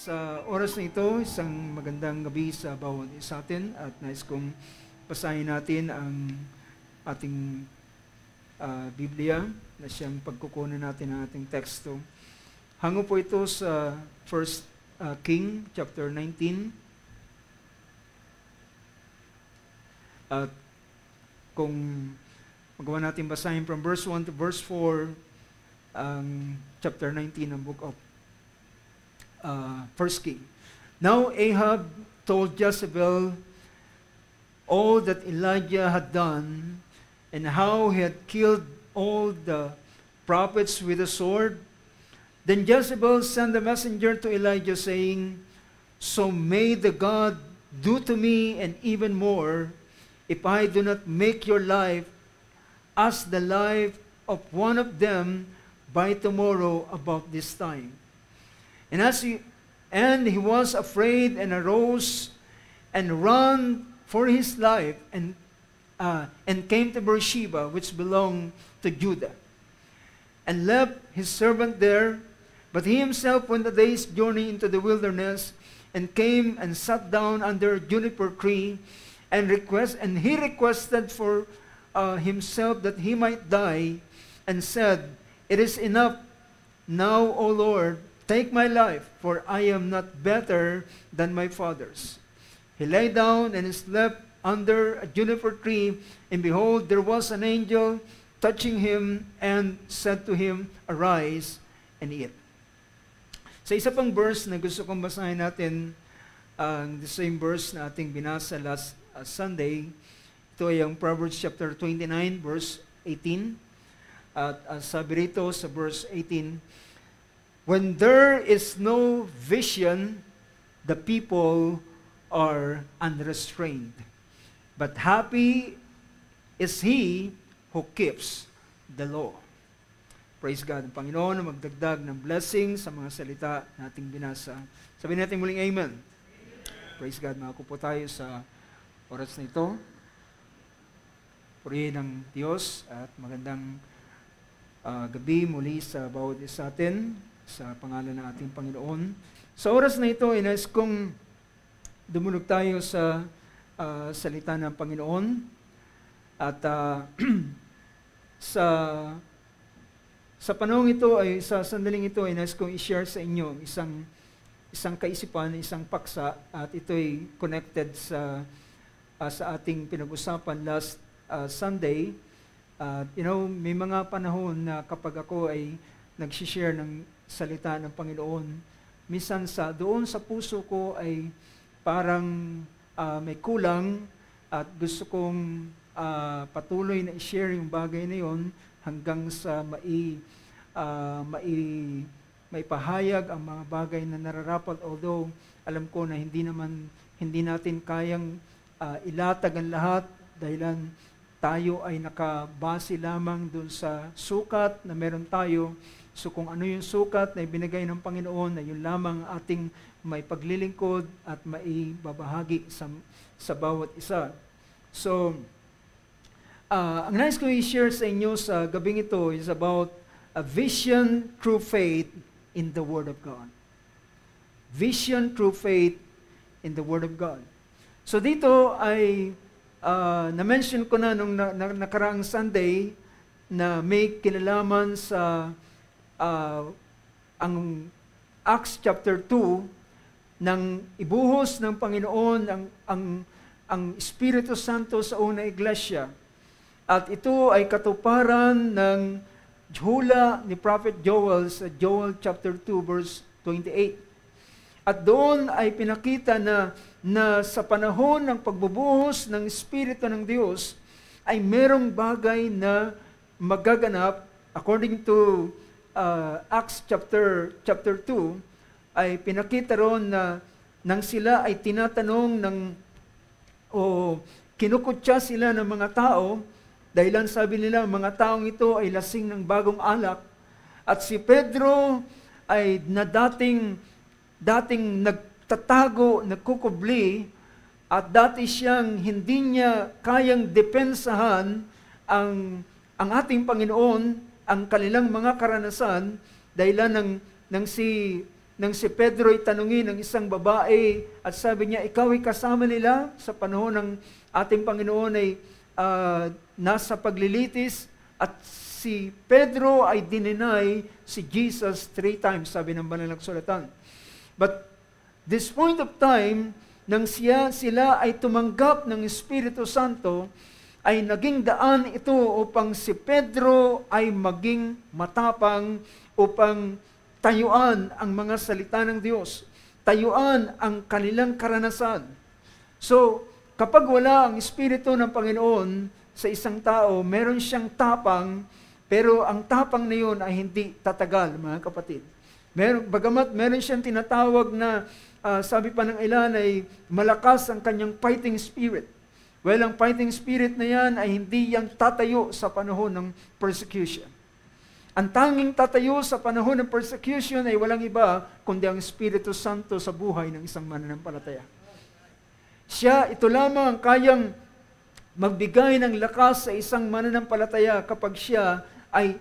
Sa oras na ito, isang magandang gabi sa bawat isa atin at nais kong basahin natin ang ating Biblia na siyang pagkukunan natin ng ating teksto. Hango po ito sa 1 King chapter 19. At kung magawa natin basahin from verse 1 to verse 4 ang chapter 19 ng book of 1 King. Now Ahab told Jezebel all that Elijah had done and how he had killed all the prophets with a sword. Then Jezebel sent a messenger to Elijah saying, "So may the God do to me and even more if I do not make your life as the life of one of them by tomorrow about this time." And he was afraid and arose and ran for his life and came to Beersheba, which belonged to Judah, and left his servant there. But he himself went a day's journey into the wilderness and came and sat down under a juniper tree and he requested for himself that he might die and said, "It is enough now, O Lord, take my life, for I am not better than my fathers." He lay down and slept under a juniper tree, and behold, there was an angel touching him and said to him, "Arise and eat." Sa isa pang verse na gusto kong basahin natin, the same verse na ating binasa last Sunday, ito ay ang Proverbs chapter 29, verse 18. At sabi rito sa verse 18, "When there is no vision, the people are unrestrained. But happy is he who keeps the law." Praise God. Ang Panginoon na magdagdag ng blessing sa mga salita nating binasa. Sabihin natin muling amen. Praise God. Makakupo tayo sa oras na ito. Purihin ng Diyos at magandang gabi muli sa bawat isa atin sa pangalan ng ating Panginoon. Sa oras na ito, inais kong dumulog tayo sa salita ng Panginoon. At sa panahong ito, sa sandaling ito, inais kong i-share sa inyo isang kaisipan, isang paksa, at ito'y connected sa ating pinag-usapan last Sunday. May mga panahon na kapag ako ay nag-share ng salita ng Panginoon, minsan doon sa puso ko ay parang may kulang at gusto kong patuloy na i-share yung bagay na yon hanggang sa maipahayag ang mga bagay na nararapat. Although alam ko na hindi natin kayang ilatag ang lahat dahilan tayo ay nakabase lamang dun sa sukat na meron tayo. So kung ano yung sukat na ibinigay ng Panginoon, na yun lamang ating may paglilingkod at maibabahagi sa bawat isa. So, ang nais ko i-share sa inyo sa gabing ito is about a vision through faith in the Word of God. Vision through faith in the Word of God. So dito ay na-mention ko na nung nakaraang Sunday na may kinalaman sa ang Acts chapter 2 nang ibuhos ng Panginoon ang Espiritu Santo sa unang iglesia. At ito ay katuparan ng hula ni Prophet Joel sa Joel chapter 2 verse 28. At doon ay pinakita na sa panahon ng pagbubuhos ng Espiritu ng Diyos ay merong bagay na magaganap according to Acts chapter 2 ay pinakita ron na nang sila ay tinatanong kinukutya sila ng mga tao dahilan sabi nila mga taong ito ay lasing ng bagong alak at si Pedro ay na dating nagtatago, nagkukubli at dati siyang hindi niya kayang depensahan ang ating Panginoon, ang kanilang mga karanasan dahilan ng si nang si Pedro ay tanungin ng isang babae at sabi niya, ikaw ay kasama nila sa panahon ng ating Panginoon ay nasa paglilitis, at si Pedro ay dininay si Jesus 3 times, sabi ng banal na kasulatan. But this point of time, nang sila ay tumanggap ng Espiritu Santo, ay naging daan ito upang si Pedro ay maging matapang, upang tayuan ang mga salita ng Diyos, tayuan ang kanilang karanasan. So, kapag wala ang Espiritu ng Panginoon sa isang tao, meron siyang tapang, pero ang tapang na yun ay hindi tatagal, mga kapatid. Bagamat meron siyang tinatawag na, sabi pa ng ilan, ay malakas ang kanyang fighting spirit. Well, ang fighting spirit na yan ay hindi yan tatayo sa panahon ng persecution. Ang tanging tatayo sa panahon ng persecution ay walang iba kundi ang Espiritu Santo sa buhay ng isang mananampalataya. Ito lamang ang kayang magbigay ng lakas sa isang mananampalataya kapag siya ay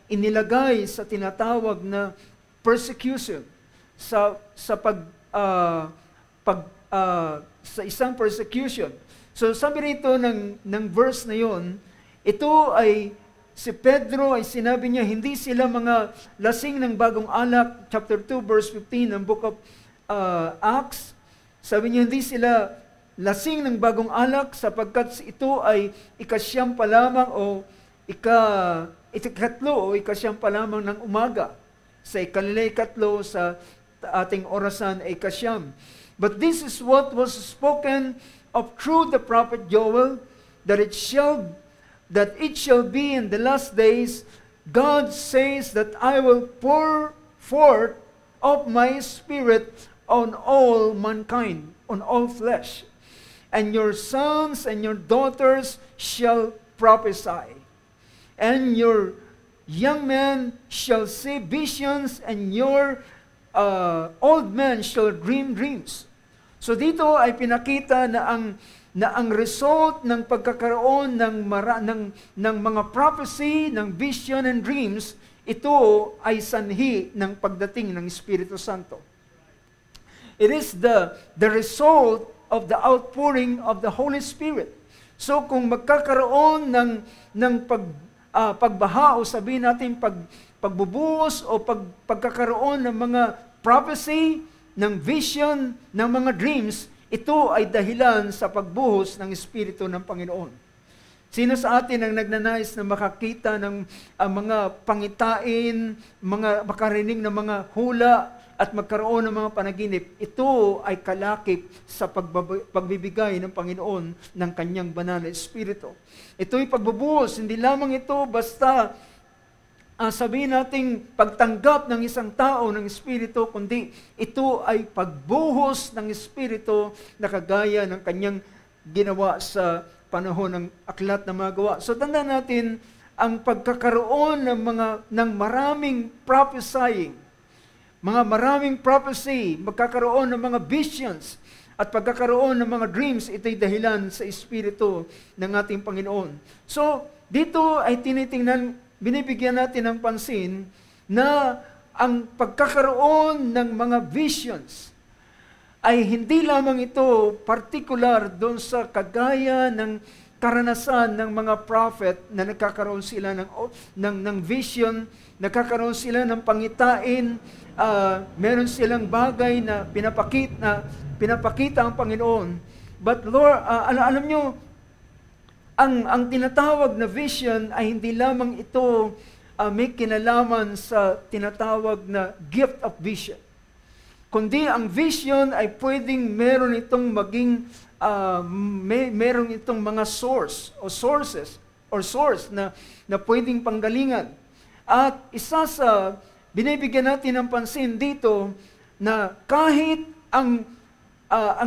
inilagay sa tinatawag na persecution, sa isang persecution. So sabi rito ng verse na yon, ito ay si Pedro ay sinabi niya, hindi sila mga lasing ng bagong alak, chapter 2, verse 15 ng book of Acts. Sabi niya, hindi sila lasing ng bagong alak sapagkat ito ay ikasyam pa lamang o ikatlo o ikasyam pa lamang ng umaga. Sa ikatlo sa ating orasan ay ikasyam. But this is what was spoken of through the prophet Joel, that it shall be in the last days, God says that I will pour forth of my Spirit on all mankind, on all flesh. And your sons and your daughters shall prophesy. And your young men shall see visions, and your old men shall dream dreams. So dito ay pinakita na ang result ng pagkakaroon ng mga prophecy, ng vision and dreams, ito ay sanhi ng pagdating ng Espiritu Santo. It is the result of the outpouring of the Holy Spirit. So kung magkakaroon ng pagbaha o sabihin natin pagbubuhos o pagkakaroon ng mga prophecy, ng vision, ng mga dreams, ito ay dahilan sa pagbuhos ng Espiritu ng Panginoon. Sino sa atin ang nagnanais na makakita ng mga pangitain, makarinig ng mga hula, at magkaroon ng mga panaginip? Ito ay kalakip sa pagbibigay ng Panginoon ng Kanyang banal na Espiritu. Ito ay pagbubuhos, hindi lamang ito basta sabihin nating pagtanggap ng isang tao ng Espiritu, kundi ito ay pagbuhos ng Espiritu na kagaya ng Kanyang ginawa sa panahon ng aklat na mga gawa. So tandaan natin ang pagkakaroon ng maraming prophesying, maraming prophecy, magkakaroon ng mga visions, at pagkakaroon ng mga dreams, ito'y dahilan sa Espiritu ng ating Panginoon. So dito ay binibigyan natin ng pansin na ang pagkakaroon ng mga visions ay hindi lamang ito particular doon sa kagaya ng karanasan ng mga prophet na nagkakaroon sila ng vision, nagkakaroon sila ng pangitain, meron silang bagay na pinapakita ang Panginoon. But Lord, alam nyo, ang tinatawag na vision ay hindi lamang ito may kinalaman sa tinatawag na gift of vision. Kundi ang vision ay pwedeng meron itong meron itong mga source na pwedeng panggalingan. At isa sa binibigyan natin ng pansin dito na kahit ang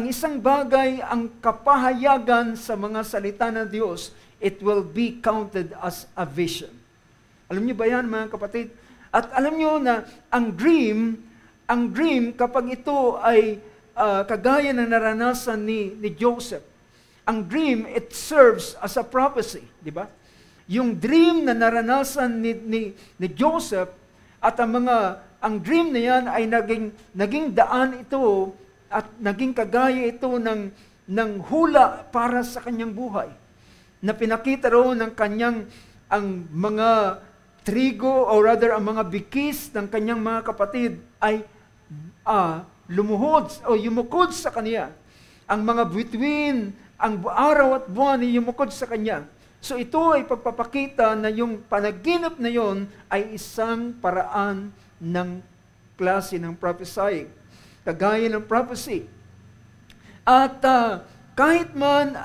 isang bagay, ang kapahayagan sa mga salita ng Diyos, it will be counted as a vision. Alam niyo ba yan, mga kapatid? At alam niyo na ang dream kapag ito ay kagaya ng naranasan ni Joseph, ang dream, it serves as a prophecy, di ba? Yung dream na naranasan ni Joseph at ang mga ang dream na yan ay naging daan ito at naging kagaya ito ng hula para sa kanyang buhay. Na pinakita roon ng kanyang ang mga trigo or rather ang mga bikis ng kanyang mga kapatid ay lumuhod o yumukod sa kanya. Ang mga bituin, ang araw at buwan ay yumukod sa kanya. So ito ay pagpapakita na yung panaginip na yon ay isang paraan ng klase ng prophesying, kagaya ng prophecy. At kahit man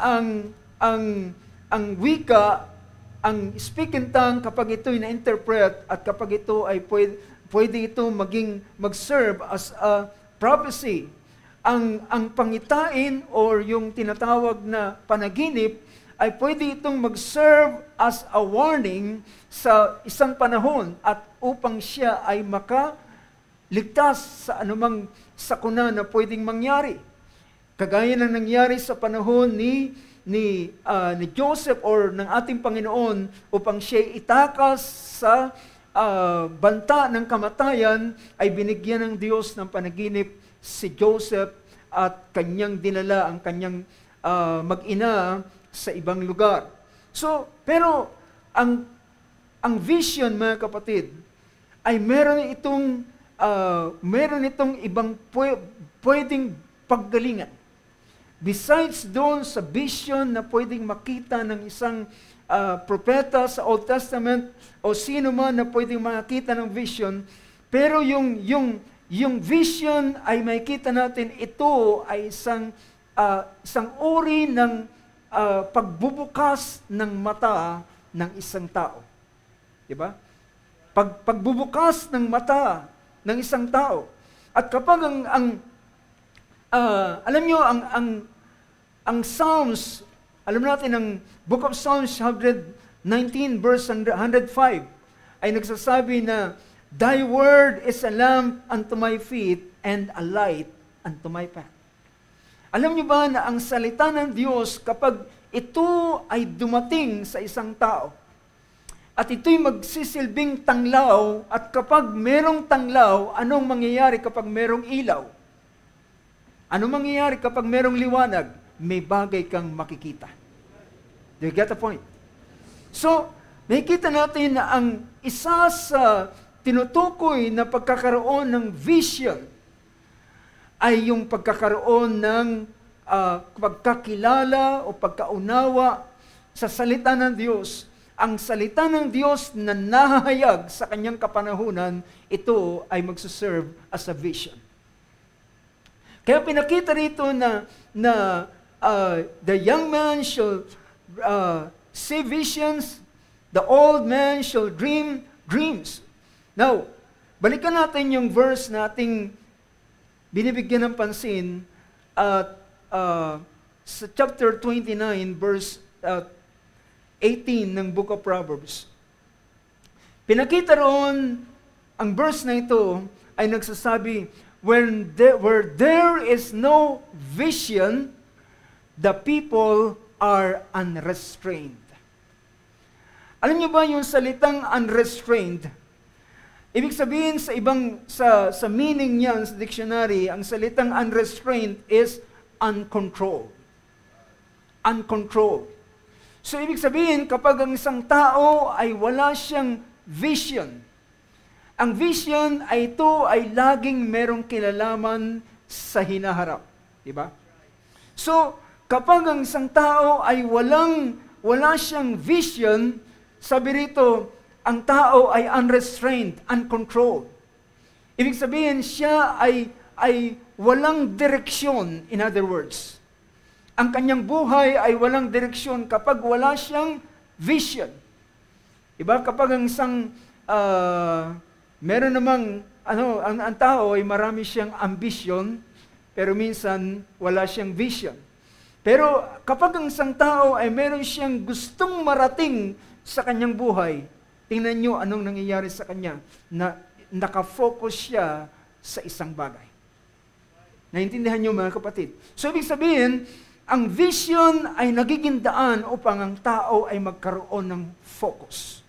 ang wika, ang speaking tongue, kapag ito'y na-interpret at kapag ito ay pwede ito mag-serve as a prophecy, ang pangitain or yung tinatawag na panaginip ay pwede itong mag-serve as a warning sa isang panahon at upang siya ay makaligtas sa anumang sakuna na pwedeng mangyari. Kagaya ng nangyari sa panahon ni Joseph or ng ating Panginoon upang siya itakas sa banta ng kamatayan, ay binigyan ng Diyos ng panaginip si Joseph at kanyang dinala ang kanyang mag-ina sa ibang lugar. So, pero ang vision, mga kapatid, ay meron itong ibang pwedeng paggalingan. Besides doon sa vision na pwedeng makita ng isang propeta sa Old Testament o sino man na pwedeng makita ng vision, pero yung vision ay makita natin ito ay isang uri ng pagbubukas ng mata ng isang tao. Diba? Pagbubukas ng mata ng isang tao. At kapag alam nyo, ang Psalms, alam natin, ang Book of Psalms 119 verse 105 ay nagsasabi na, Thy word is a lamp unto my feet and a light unto my path. Alam niyo ba na ang salita ng Diyos, kapag ito ay dumating sa isang tao, at ito'y magsisilbing tanglaw, at kapag merong tanglaw, anong mangyayari kapag merong ilaw? Anong mangyayari kapag merong liwanag? May bagay kang makikita. Do you get the point? So, nakikita natin na ang isa sa tinutukoy na pagkakaroon ng vision ay yung pagkakaroon ng pagkakilala o pagkaunawa sa salita ng Diyos. Ang salita ng Diyos na nahahayag sa kanyang kapanahunan, ito ay magsuserve as a vision. Kaya pinakita rito na the young man shall see visions, the old man shall dream dreams. Now, balikan natin yung verse na ating binibigyan ng pansin at sa chapter 29 verse 18 ng Book of Proverbs. Pinakita roon, ang verse na ito ay nagsasabi, where there is no vision, the people are unrestrained. Alam niyo ba yung salitang unrestrained? Ibig sabihin sa meaning niyan sa dictionary, ang salitang unrestrained is uncontrolled. Uncontrolled. So ibig sabihin, kapag ang isang tao ay wala siyang vision, ang vision ay ito ay laging merong kinalaman sa hinaharap. Diba? So, kapag ang isang tao ay wala siyang vision, sabi rito, ang tao ay unrestrained, uncontrolled. Ibig sabihin, siya ay walang direksyon, in other words. Ang kanyang buhay ay walang direksyon kapag wala siyang vision. Diba? Kapag ang isang, meron namang, ang tao ay marami siyang ambition, pero minsan wala siyang vision. Pero kapag ang isang tao ay meron siyang gustong marating sa kanyang buhay, tingnan nyo anong nangyayari sa kanya, na nakafocus siya sa isang bagay. Naintindihan nyo, mga kapatid? So, ibig sabihin, ang vision ay nagiging daan upang ang tao ay magkaroon ng focus.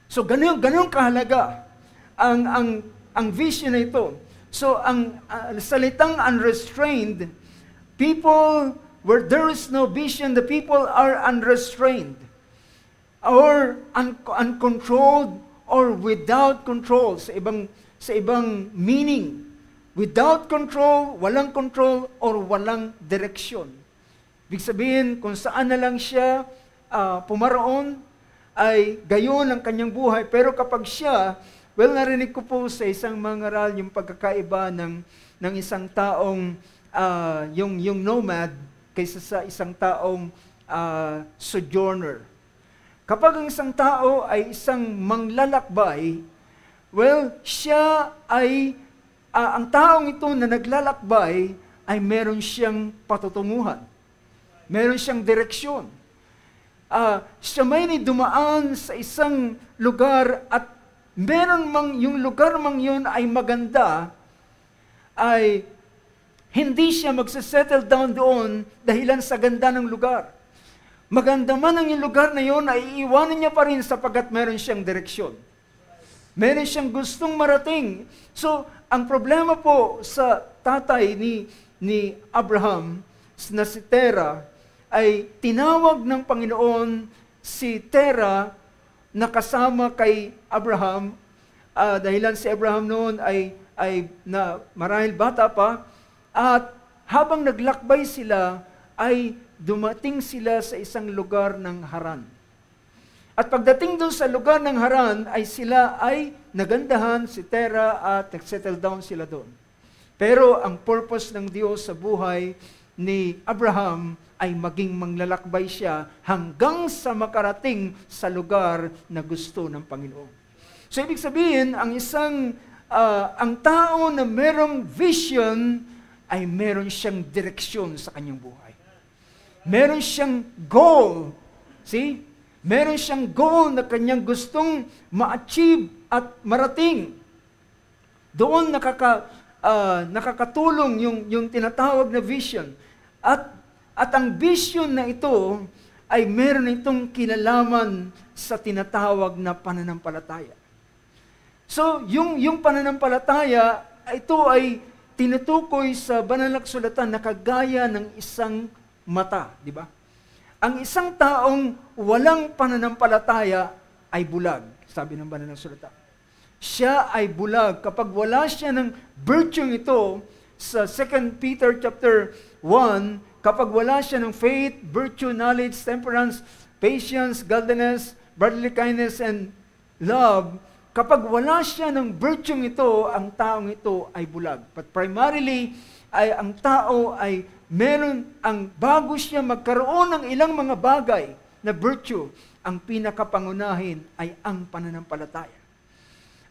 So, ganun kahalaga ang vision na ito. So, ang salitang unrestrained, people, where there is no vision, the people are unrestrained, or uncontrolled, or without control, sa ibang meaning. Without control, walang control, or walang direksyon. Ibig sabihin, kung saan na lang siya pumaroon, ay gayon ang kanyang buhay. Pero kapag siya, narinig ko po sa isang mangaral yung pagkakaiba ng isang taong, yung nomad, kaysa sa isang taong sojourner. Kapag ang isang tao ay isang manglalakbay, siya ay, ang taong ito na naglalakbay, ay meron siyang patutunguhan. Meron siyang direksyon. Siya may dumaan sa isang lugar at yung lugar mang yun ay maganda, ay hindi siya magsasettle down doon dahilan sa ganda ng lugar. Maganda man ang yung lugar na yun, ay iiwanan niya pa rin sapagkat meron siyang direksyon. Meron siyang gustong marating. So, ang problema po sa tatay ni Abraham na si Terah, ay tinawag ng Panginoon si Terah na kasama kay Abraham, dahilan si Abraham noon ay na marahil bata pa, at habang naglakbay sila, ay dumating sila sa isang lugar ng Haran. At pagdating doon sa lugar ng Haran, ay sila ay nagandahan si Terah at nag-settle down sila doon. Pero ang purpose ng Diyos sa buhay ni Abraham ay maging manglalakbay siya hanggang sa makarating sa lugar na gusto ng Panginoon. So ibig sabihin, ang tao na merong vision ay meron siyang direksyon sa kanyang buhay. Meron siyang goal. See? Meron siyang goal na kanyang gustong ma-achieve at marating. Doon nakakatulong yung tinatawag na vision. At ang vision na ito ay meron itong kinalaman sa tinatawag na pananampalataya. So, yung pananampalataya, ito ay tinutukoy sa banal na kasulatan na kagaya ng isang mata, di ba? Ang isang taong walang pananampalataya ay bulag, sabi ng banal na kasulatan. Siya ay bulag kapag wala siya ng virtue ito sa 2 Peter chapter 1, kapag wala siya ng faith, virtue, knowledge, temperance, patience, godliness, brotherly kindness, and love, kapag wala siya ng virtue ito, ang taong ito ay bulag. But primarily, ay ang tao ay bago siya magkaroon ng ilang mga bagay na virtue, ang pinakapangunahin ay ang pananampalataya.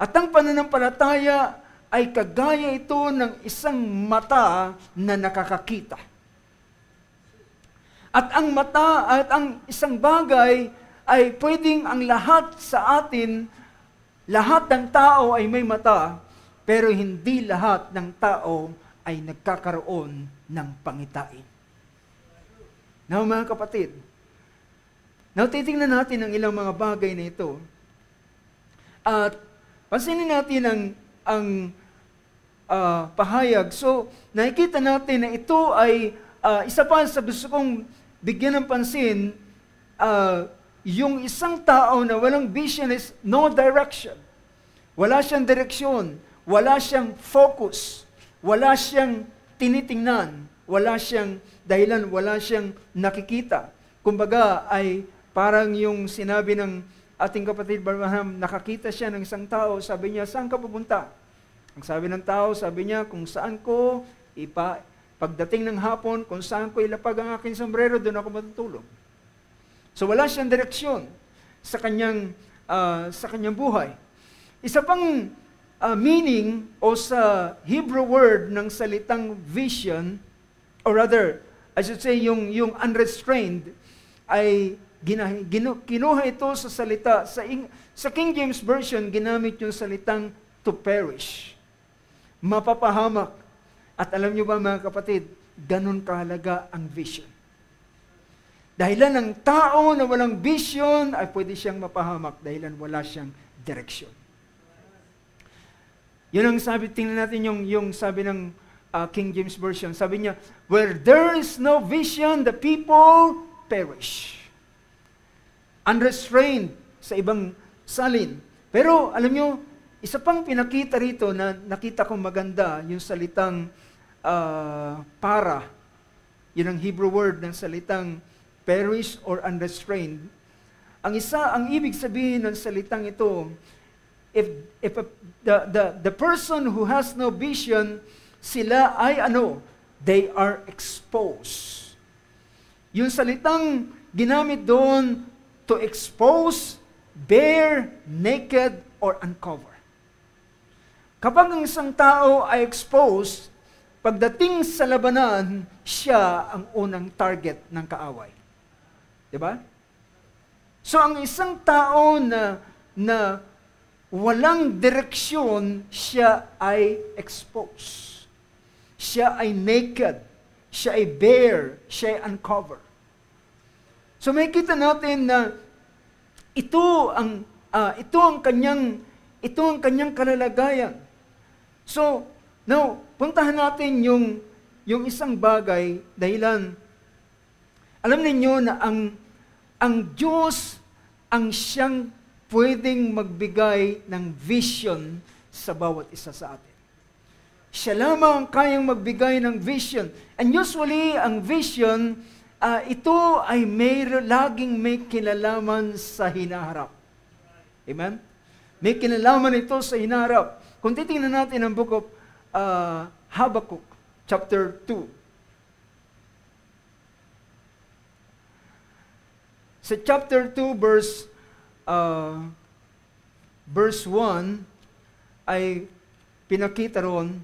At ang pananampalataya ay kagaya ito ng isang mata na nakakakita. At ang mata at ang isang bagay ay pwedeng ang lahat sa atin, lahat ng tao ay may mata, pero hindi lahat ng tao ay nagkakaroon ng pangitain. Now mga kapatid, titingnan natin ang ilang mga bagay na ito. At pansinin natin ang pahayag. So, nakikita natin na ito ay isa pa sa gusto kong bigyan ng pansin, yung isang tao na walang vision is no direction. Wala siyang direksyon, wala siyang focus, wala siyang tinitingnan, wala siyang dahilan, wala siyang nakikita. Kumbaga ay parang yung sinabi ng ating kapatid Abraham, nakakita siya ng isang tao, sabi niya, saan ka pupunta? Ang sabi ng tao, sabi niya, kung saan ko pagdating ng hapon, kung saan ko ilapag ang aking sombrero, doon ako matutulog. So wala siyang direksyon sa kanyang buhay. Isa pang meaning o sa Hebrew word ng salitang vision, or rather, I should say yung unrestrained, ay kinuha ito sa salita. Sa King James Version, ginamit yung salitang to perish. Mapapahamak. At alam niyo ba mga kapatid, ganun kahalaga ang vision. Dahilan ng tao na walang vision ay pwede siyang mapahamak dahilan wala siyang direksyon. Yun ang sabi, tingnan natin yung sabi ng King James Version. Sabi niya, where there is no vision, the people perish. Unrestrained sa ibang salin. Pero alam nyo, isa pang pinakita rito na nakita kong maganda, yung salitang para. Yun ang Hebrew word ng salitang perish or unrestrained. Ang ibig sabihin ng salitang ito, if the person who has no vision, sila ay they are exposed. Yung salitang ginamit doon, to expose, bare, naked, or uncover. Kapag ang isang tao ay exposed, pagdating sa labanan, siya ang unang target ng kaaway. Diba? So ang isang tao na walang direksyon, siya ay exposed. Siya ay naked. Siya ay bare. Siya ay uncover. So may kita natin na ito ang kanyang kalalagayan. So now, puntahan natin yung isang bagay dahilan alam niyo na ang Diyos ang siyang pwedeng magbigay ng vision sa bawat isa sa atin. Siya lamang ang kayang magbigay ng vision. And usually, ang vision, ito ay laging may kinalaman sa hinaharap. Amen? May kinalaman ito sa hinaharap. Kung titingnan natin ang book of Habakkuk, chapter 2. Sa chapter 2, verse 1, ay pinakita roon,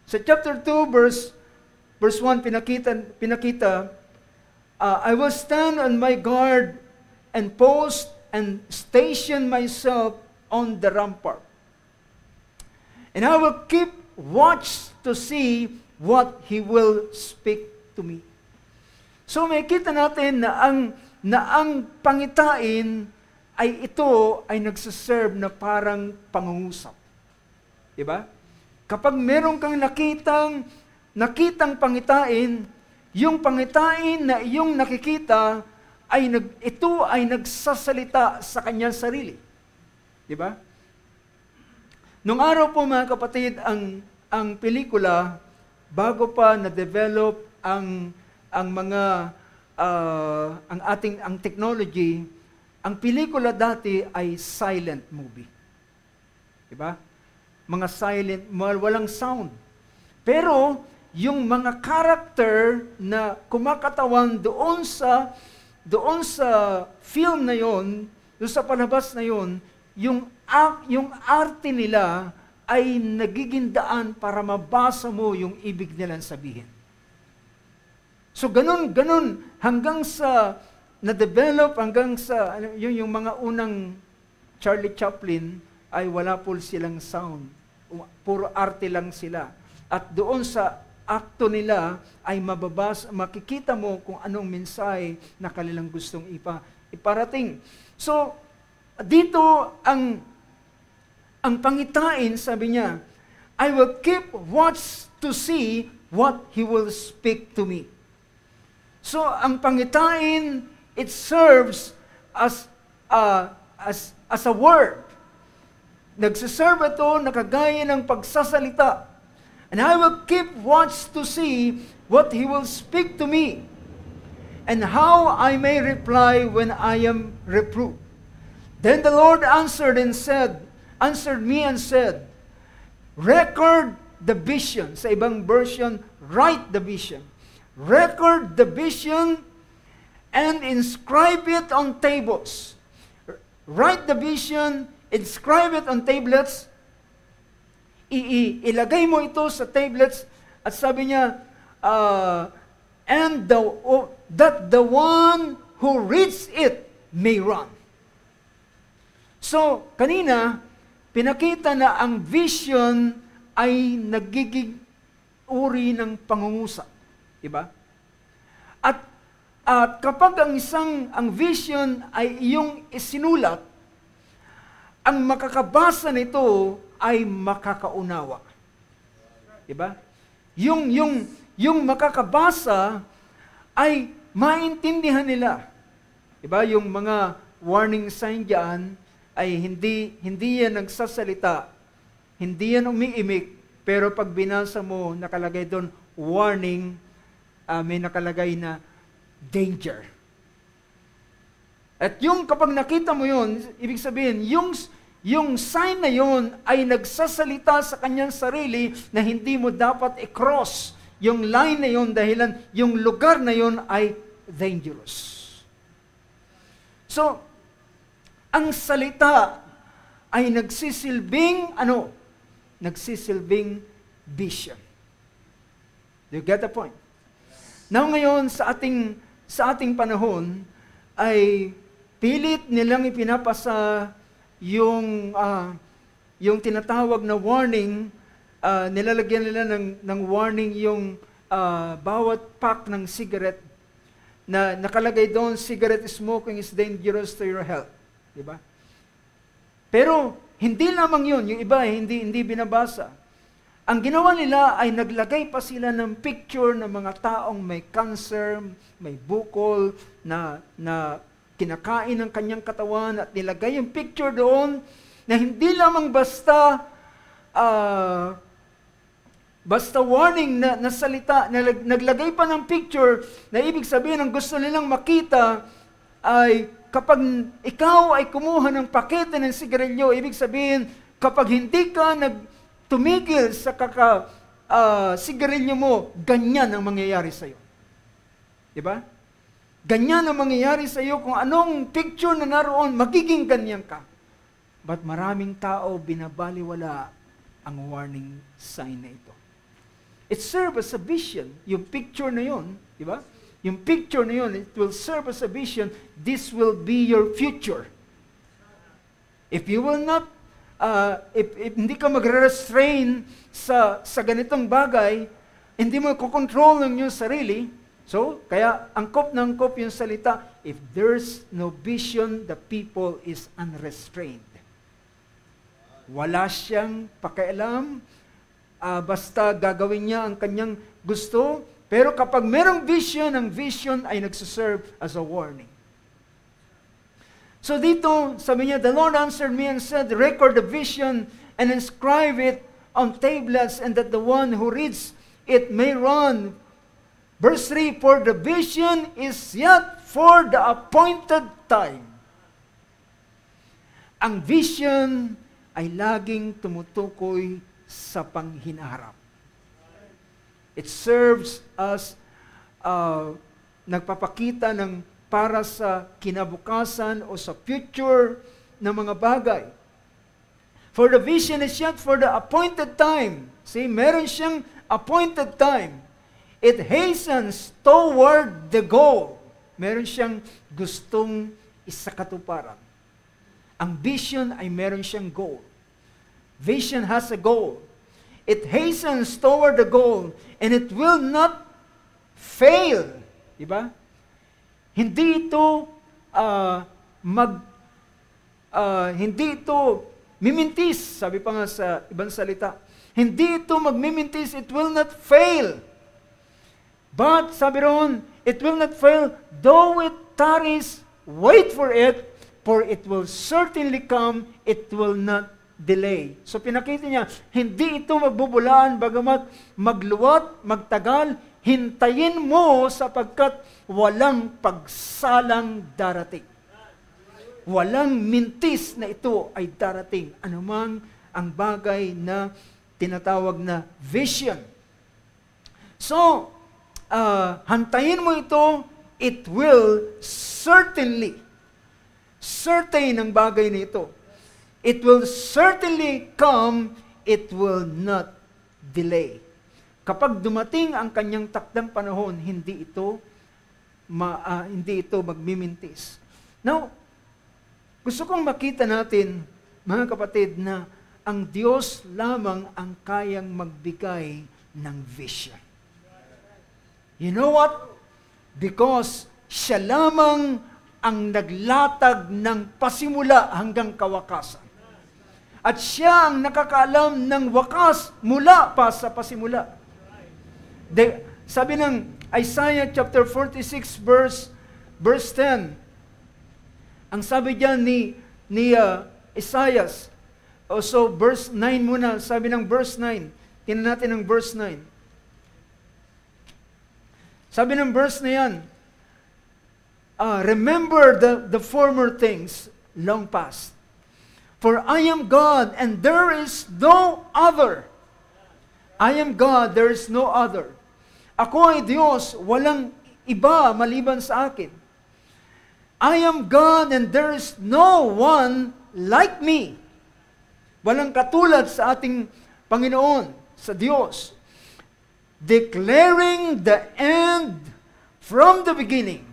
sa chapter 2, verse 1, pinakita, I will stand on my guard and post and station myself on the rampart. And I will keep watch to see what He will speak to me. So may kita natin na ang pangitain ay ito ay nagsaserve na parang pangungusap. Diba? Kapag meron kang nakitang pangitain, yung pangitain na iyong nakikita, ito ay nagsasalita sa kanyang sarili. Diba? Nung araw po mga kapatid, ang pelikula, bago pa na-develop ang technology, ang pelikula dati ay silent movie. Diba? Mga silent, walang sound. Pero, yung mga character na kumakatawan doon sa film na yon, doon sa palabas na yon, yung arte nila ay nagiging daan para mabasa mo yung ibig nilang sabihin. So ganun hanggang sa na-develop, hanggang sa yung mga unang Charlie Chaplin ay wala po silang sound. Puro arte lang sila. At doon sa akto nila ay makikita mo kung anong mensahe na kanilang gustong iparating. So, dito ang pangitain, sabi niya, I will keep watch to see what He will speak to me. So, ang pangitain, it serves as a word. Nagsiserve ito na kagaya ng pagsasalita. And I will keep watch to see what He will speak to me, and how I may reply when I am reproved. Then the Lord answered me and said, record the vision. Sa ibang version, write the vision. Record the vision and inscribe it on tables. Write the vision, inscribe it on tablets. Ilagay mo ito sa tablets at sabi niya, that the one who reads it may run. So, kanina, pinakita na ang vision ay nagiging uri ng pangungusap. Diba? At kapag ang vision ay iyong isinulat, ang makakabasa nito ay makakaunawa. Diba? Yung makakabasa ay maintindihan nila. Diba? Yung mga warning sign diyan ay hindi yan nagsasalita, hindi yan umiimik, pero pag binasa mo, nakalagay doon, warning, may nakalagay na danger. At yung kapag nakita mo yun, ibig sabihin, yung sign na yun ay nagsasalita sa kanyang sarili na hindi mo dapat i-cross yung line na yun dahilan yung lugar na yun ay dangerous. So, ang salita ay nagsisilbing, Nagsisilbing vision. Do you get the point? Now ngayon, sa ating panahon, ay pilit nilang ipinapasa yung tinatawag na warning, nilalagyan nila ng warning yung bawat pack ng cigarette na nakalagay doon, cigarette smoking is dangerous to your health. Diba? Pero, hindi lamang yun. Yung iba, hindi binabasa. Ang ginawa nila ay naglagay pa sila ng picture ng mga taong may cancer, may bukol, na kinakain ng kanyang katawan at nilagay yung picture doon na hindi lamang basta warning na salita, naglagay pa ng picture na ibig sabihin ang gusto nilang makita ay kapag ikaw ay kumuha ng pakete ng sigarilyo, ibig sabihin kapag hindi ka tumigil sa sigarilyo mo, ganyan ang mangyayari sa iyo. 'Di ba? Ganyan ang mangyayari sa iyo kung anong picture na naroon, magiging ganyan ka. But maraming tao binabaliwala ang warning sign na ito. It serves as a vision. Yung picture na yun, di ba? Yung picture na yun, it will serve as a vision. This will be your future. If you will not, if hindi ka magre-restrain sa ganitong bagay, hindi mo kukontrol ng iyong sarili. So, kaya angkop na angkop yung salita, if there's no vision, the people is unrestrained. Wala siyang pakialam, basta gagawin niya ang kanyang gusto. Pero kapag merong vision, ang vision ay nagsiserve as a warning. So dito, sabi niya, the Lord answered me and said, record the vision and inscribe it on tablets and that the one who reads it may run. Verse 3, for the vision is yet for the appointed time. Ang vision ay laging tumutukoy sa panghinarap. It serves as nagpapakita ng para sa kinabukasan o sa future ng mga bagay. For the vision is yet for the appointed time. See, meron siyang appointed time. It hastens toward the goal. Meron siyang gustong isakatuparan. Ang vision ay meron siyang goal. Vision has a goal. It hastens toward the goal and it will not fail. Diba? Hindi ito hindi ito mimintis, sabi pa nga sa ibang salita. Hindi ito magmimintis, it will not fail. But, sabi roon, it will not fail, though it tarries, wait for it will certainly come, it will not delay. So pinakita niya, hindi ito magbubulaan, bagamat magluwat, magtagal, hintayin mo sapagkat walang pagsalang darating. Walang mintis na ito ay darating. Anumang ang bagay na tinatawag na vision. So, hantayin mo ito, it will certainly, certain ang bagay na ito. It will certainly come, it will not delay. Kapag dumating ang kanyang takdang panahon, hindi ito magmimintis. Now, gusto kong makita natin, mga kapatid, na ang Diyos lamang ang kayang magbigay ng vision. You know what? Because siya lamang ang naglatag ng pasimula hanggang kawakasan. At siya ang nakakaalam ng wakas mula pa sa pasimula. Sabi ng Isaiah chapter 46 verse 10, ang sabi diyan ni Isaiah, so verse 9 muna, sabi ng verse 9, tingnan natin ang verse 9. Sabi ng verse na yan, remember the former things long past. For I am God, and there is no other. I am God, there is no other. Ako ay Diyos, walang iba maliban sa akin. I am God, and there is no one like me. Walang katulad sa ating Panginoon, sa Diyos. Declaring the end from the beginning.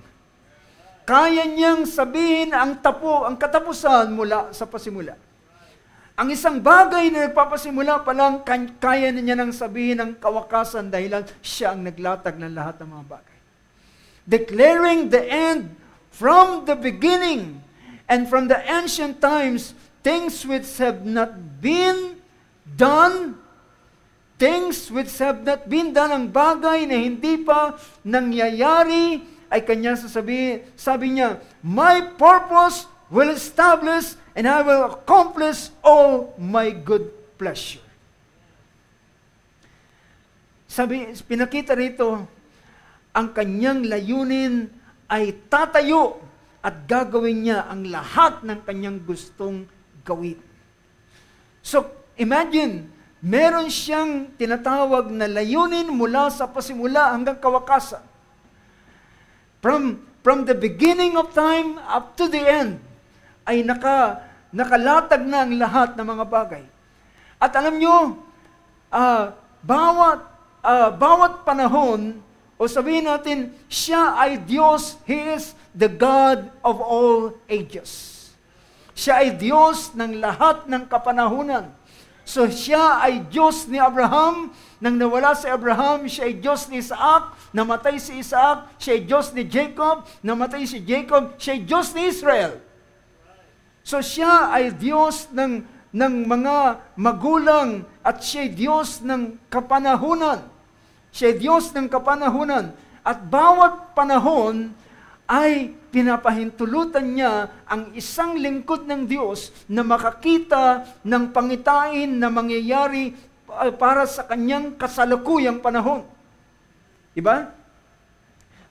Kaya niyang sabihin ang katapusan mula sa pasimula. Ang isang bagay na nagpapasimula pa lang, kaya na niya nang sabihin ang kawakasan dahil siya ang naglatag ng lahat ng mga bagay. Declaring the end from the beginning and from the ancient times, things which have not been done, things which have not been done, ang bagay na hindi pa nangyayari, ay kanya sasabihin, sabi niya, my purpose will establish and I will accomplish all my good pleasure. Sabi, pinakita rito, ang kanyang layunin ay tatayo at gagawin niya ang lahat ng kanyang gustong gawin. So, imagine, meron siyang tinatawag na layunin mula sa pasimula hanggang kawakasan. From the beginning of time up to the end, ay nakalatag na ang lahat ng mga bagay. At alam nyo, bawat panahon, o sabihin natin, siya ay Diyos, He is the God of all ages. Siya ay Diyos ng lahat ng kapanahunan. So siya ay Diyos ni Abraham, nang nawala si Abraham, siya ay Diyos ni Isaac, namatay si Isaac, siya ay Diyos ni Jacob, namatay si Jacob, siya ay Diyos ni Israel. So siya ay Diyos ng mga magulang at siya ay Diyos ng kapanahunan. Siya ay Diyos ng kapanahunan. At bawat panahon ay pinapahintulutan niya ang isang lingkod ng Diyos na makakita ng pangitain na mangyayari para sa kanyang kasalukuyang panahon. Diba?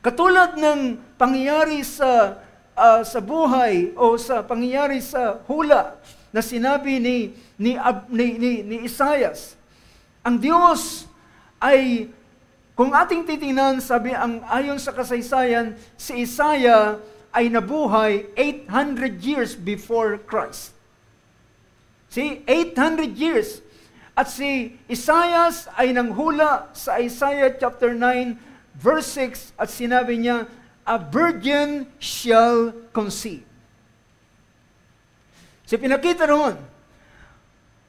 Katulad ng pangyayari sa buhay o sa pangyayari sa hula na sinabi ni Isaias, ang Diyos ay, kung ating titingnan, sabi ayon sa kasaysayan, si Isaiah ay nabuhay 800 years before Christ. See, 800 years. At si Isaiah ay nanghula sa Isaiah chapter 9, verse 6, at sinabi niya, a virgin shall conceive. So pinakita roon,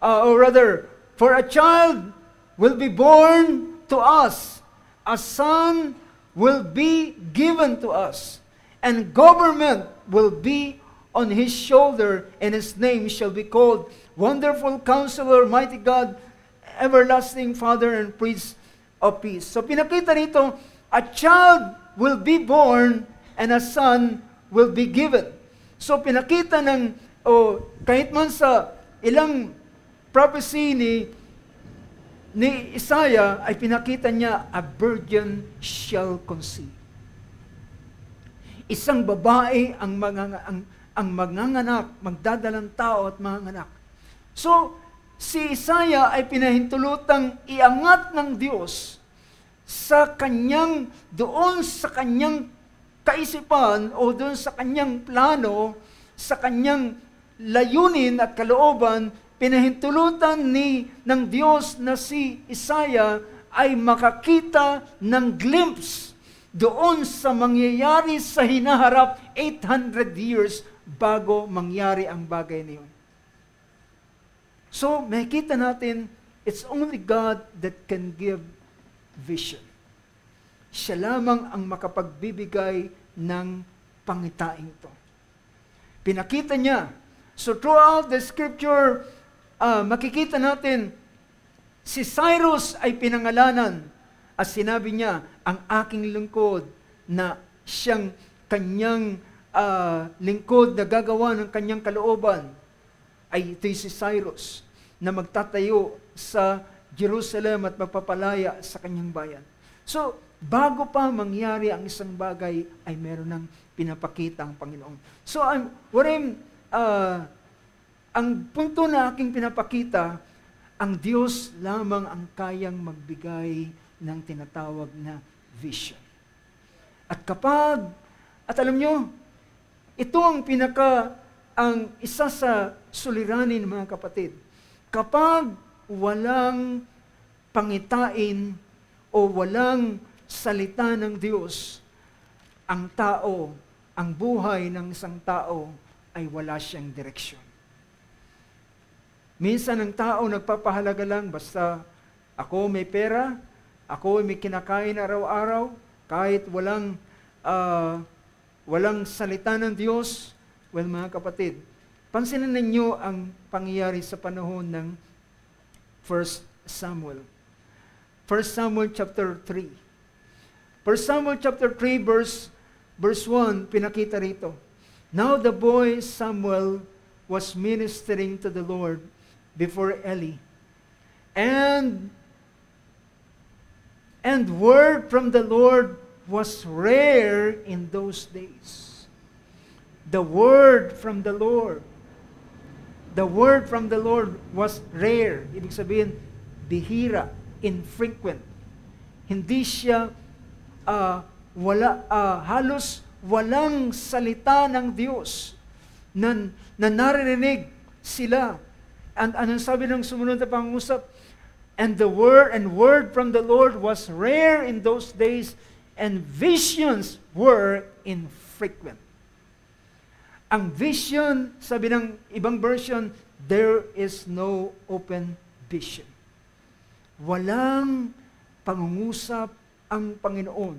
or rather, for a child will be born to us, a son will be given to us, and government will be on his shoulder, and his name shall be called Wonderful Counselor, Mighty God, Everlasting Father, and Prince of Peace. So pinakita rito, a child will be born and a son will be given. So pinakita kahit man sa ilang prophecy ni Isaiah, ay pinakita niya, a virgin shall conceive. Isang babae ang manganganak, magdadalang tao at manganganak. So, si Isaiah ay pinahintulutang iangat ng Diyos doon sa kanyang kaisipan o doon sa kanyang plano, sa kanyang layunin at kalooban, pinahintulutan ng Diyos na si Isaiah ay makakita ng glimpse doon sa mangyayari sa hinaharap 800 years bago mangyari ang bagay na yun. So, makikita natin, it's only God that can give vision. Siya lamang ang makapagbibigay ng pangitaing ito. Pinakita niya. So, throughout the scripture, makikita natin, si Cyrus ay pinangalanan at sinabi niya, ang aking lingkod na siyang kanyang lingkod na gagawa ng kanyang kalooban ay ito'y si Cyrus na magtatayo sa Jerusalem at magpapalaya sa kanyang bayan. So, bago pa mangyari ang isang bagay, ay meron ng pinapakita ang Panginoon. So, ang punto na aking pinapakita, ang Diyos lamang ang kayang magbigay ng tinatawag na vision. At alam nyo, ito ang ang isa sa suliranin, mga kapatid. Kapag walang pangitain o walang salita ng Diyos, ang buhay ng isang tao ay wala siyang direksyon. Minsan ang tao nagpapahalaga lang, basta ako may pera, ako may kinakain araw-araw, kahit walang salita ng Diyos. Well, mga kapatid, pansinin ninyo ang pangyayari sa panahon ng 1 Samuel. 1 Samuel chapter 3. 1 Samuel chapter 3 verse 1, pinakita rito. Now the boy Samuel was ministering to the Lord before Eli. And word from the Lord was rare in those days. The word from the Lord. The word from the Lord was rare. Ibig sabihin, bihira, infrequent. Hindi siya, halos walang salita ng Diyos na naririnig sila. And anong sabi ng sumunod na pangusap? And word from the Lord was rare in those days, and visions were infrequent. Ang vision, sabi ng ibang version, there is no open vision. Walang pangungusap ang Panginoon.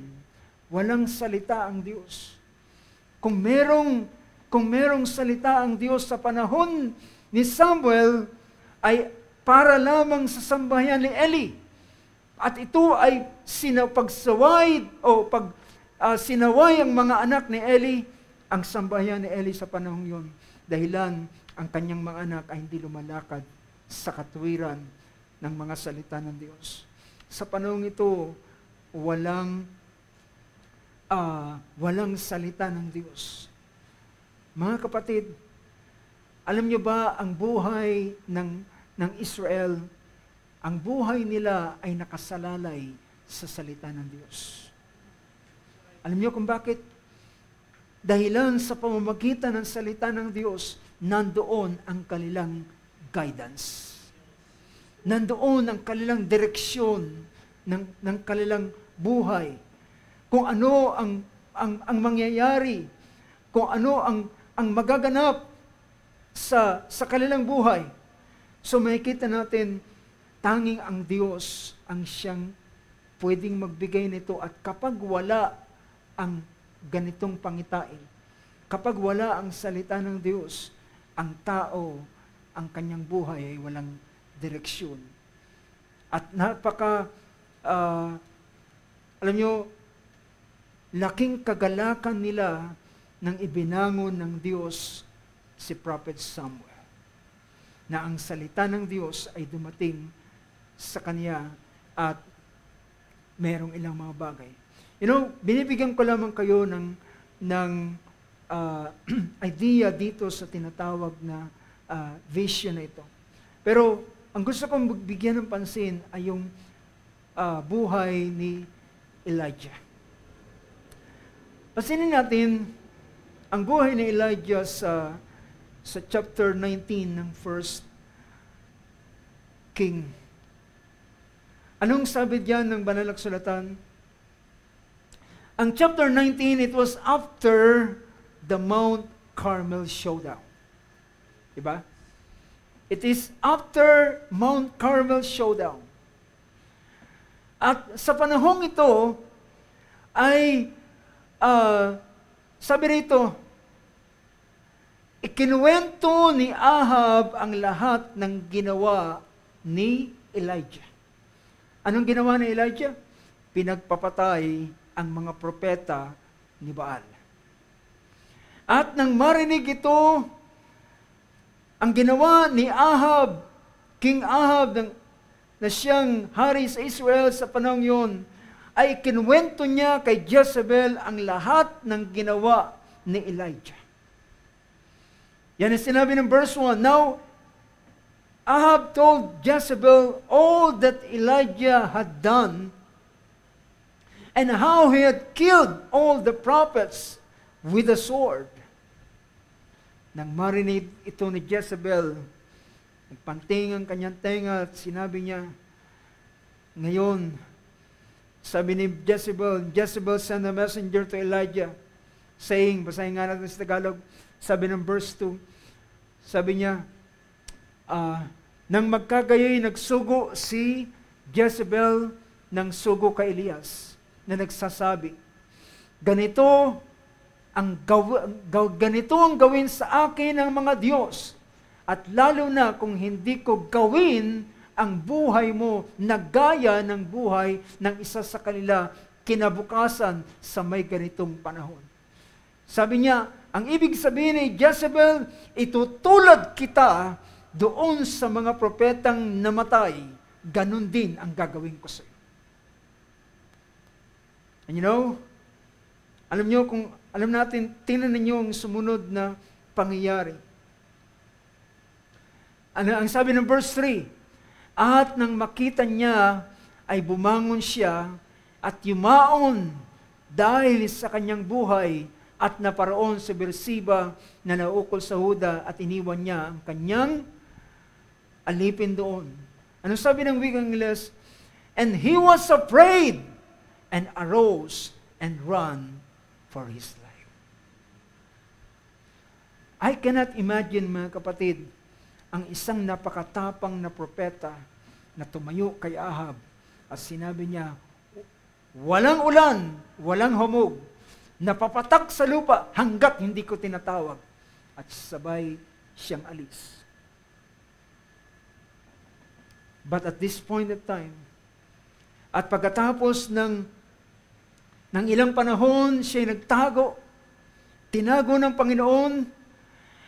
Walang salita ang Diyos. Kung merong salita ang Diyos sa panahon ni Samuel, ay para lamang sa sambahayan ni Eli. At ito ay sinaway ang mga anak ni Eli, ang sambahayan ni Eli sa panahon yon, dahilan ang kanyang mga anak ay hindi lumalakad sa katuwiran ng mga salita ng Diyos. Sa panahon ito, walang salita ng Diyos. Mga kapatid, alam niyo ba ang buhay ng Israel, ang buhay nila ay nakasalalay sa salita ng Diyos. Alam niyo kung bakit? Dahilan sa pamamagitan ng salita ng Diyos, nandoon ang kanilang guidance. Nandoon ang kanilang direksyon ng kanilang buhay. Kung ano ang mangyayari, kung ano ang magaganap sa kanilang buhay. So makikita natin, tanging ang Diyos ang siyang pwedeng magbigay nito, at kapag wala ang ganitong pangitain, kapag wala ang salita ng Diyos, ang tao, ang kanyang buhay ay walang direksyon. At alam nyo, laking kagalakan nila nang ibinangon ng Diyos si Prophet Samuel, na ang salita ng Diyos ay dumating sa kanya at merong ilang mga bagay. Binibigyan ko lamang kayo ng idea dito sa tinatawag na vision na ito. Pero ang gusto kong bigyan ng pansin ay yung buhay ni Elijah. Pansinin natin ang buhay ni Elijah sa chapter 19 ng 1 King. Anong sabi diyan ng banal na kasulatan? Ang chapter 19, it was after the Mount Carmel showdown. Diba? It is after Mount Carmel showdown. At sa panahong ito, ay, sabi rito, ikinuwento ni Ahab ang lahat ng ginawa ni Elijah. Anong ginawa ni Elijah? Pinagpapatay ang mga propeta ni Baal. At nang marinig ito, ang ginawa ni Ahab, King Ahab, na siyang hari sa Israel sa panahon yun, ay kinuwento niya kay Jezebel ang lahat ng ginawa ni Elijah. Yan ang sinabi ng verse 1. Now, Ahab told Jezebel all that Elijah had done and how he had killed all the prophets with a sword. Nang marinig ito ni Jezebel, nagpanting ang kanyang tenga at sinabi niya, ngayon, sabi ni Jezebel sent a messenger to Elijah, saying, basahin nga natin sa Tagalog, sabi ng verse 2, sabi niya, nang magkagayoy, nagsugo si Jezebel ng sugo kay Elias, na nagsasabi, ganito ang gawin sa akin ng mga Diyos, at lalo na kung hindi ko gawin ang buhay mo na gaya ng buhay ng isa sa kanila kinabukasan sa may ganitong panahon. Sabi niya, ang ibig sabihin ni Jezebel, itutulad kita doon sa mga propetang namatay, ganun din ang gagawin ko sa iyo. And you know, alam natin, tingnan ninyo ang sumunod na pangyayari. Ang sabi ng verse 3, at nang makita niya, ay bumangon siya at yumaon dahil sa kanyang buhay at naparoon sa Beersheba na naukol sa Huda at iniwan niya ang kanyang alipin doon. Ano sabi ng wikang Ingles? And he was afraid and arose and ran for his life. I cannot imagine, mga kapatid, ang isang napakatapang na propeta na tumayo kay Ahab at sinabi niya, walang ulan, walang humog, napapatak sa lupa hanggat hindi ko tinatawag, at sabay siyang alis. But at this point of time, at pagkatapos ng ilang panahon, siya'y nagtago, tinago ng Panginoon,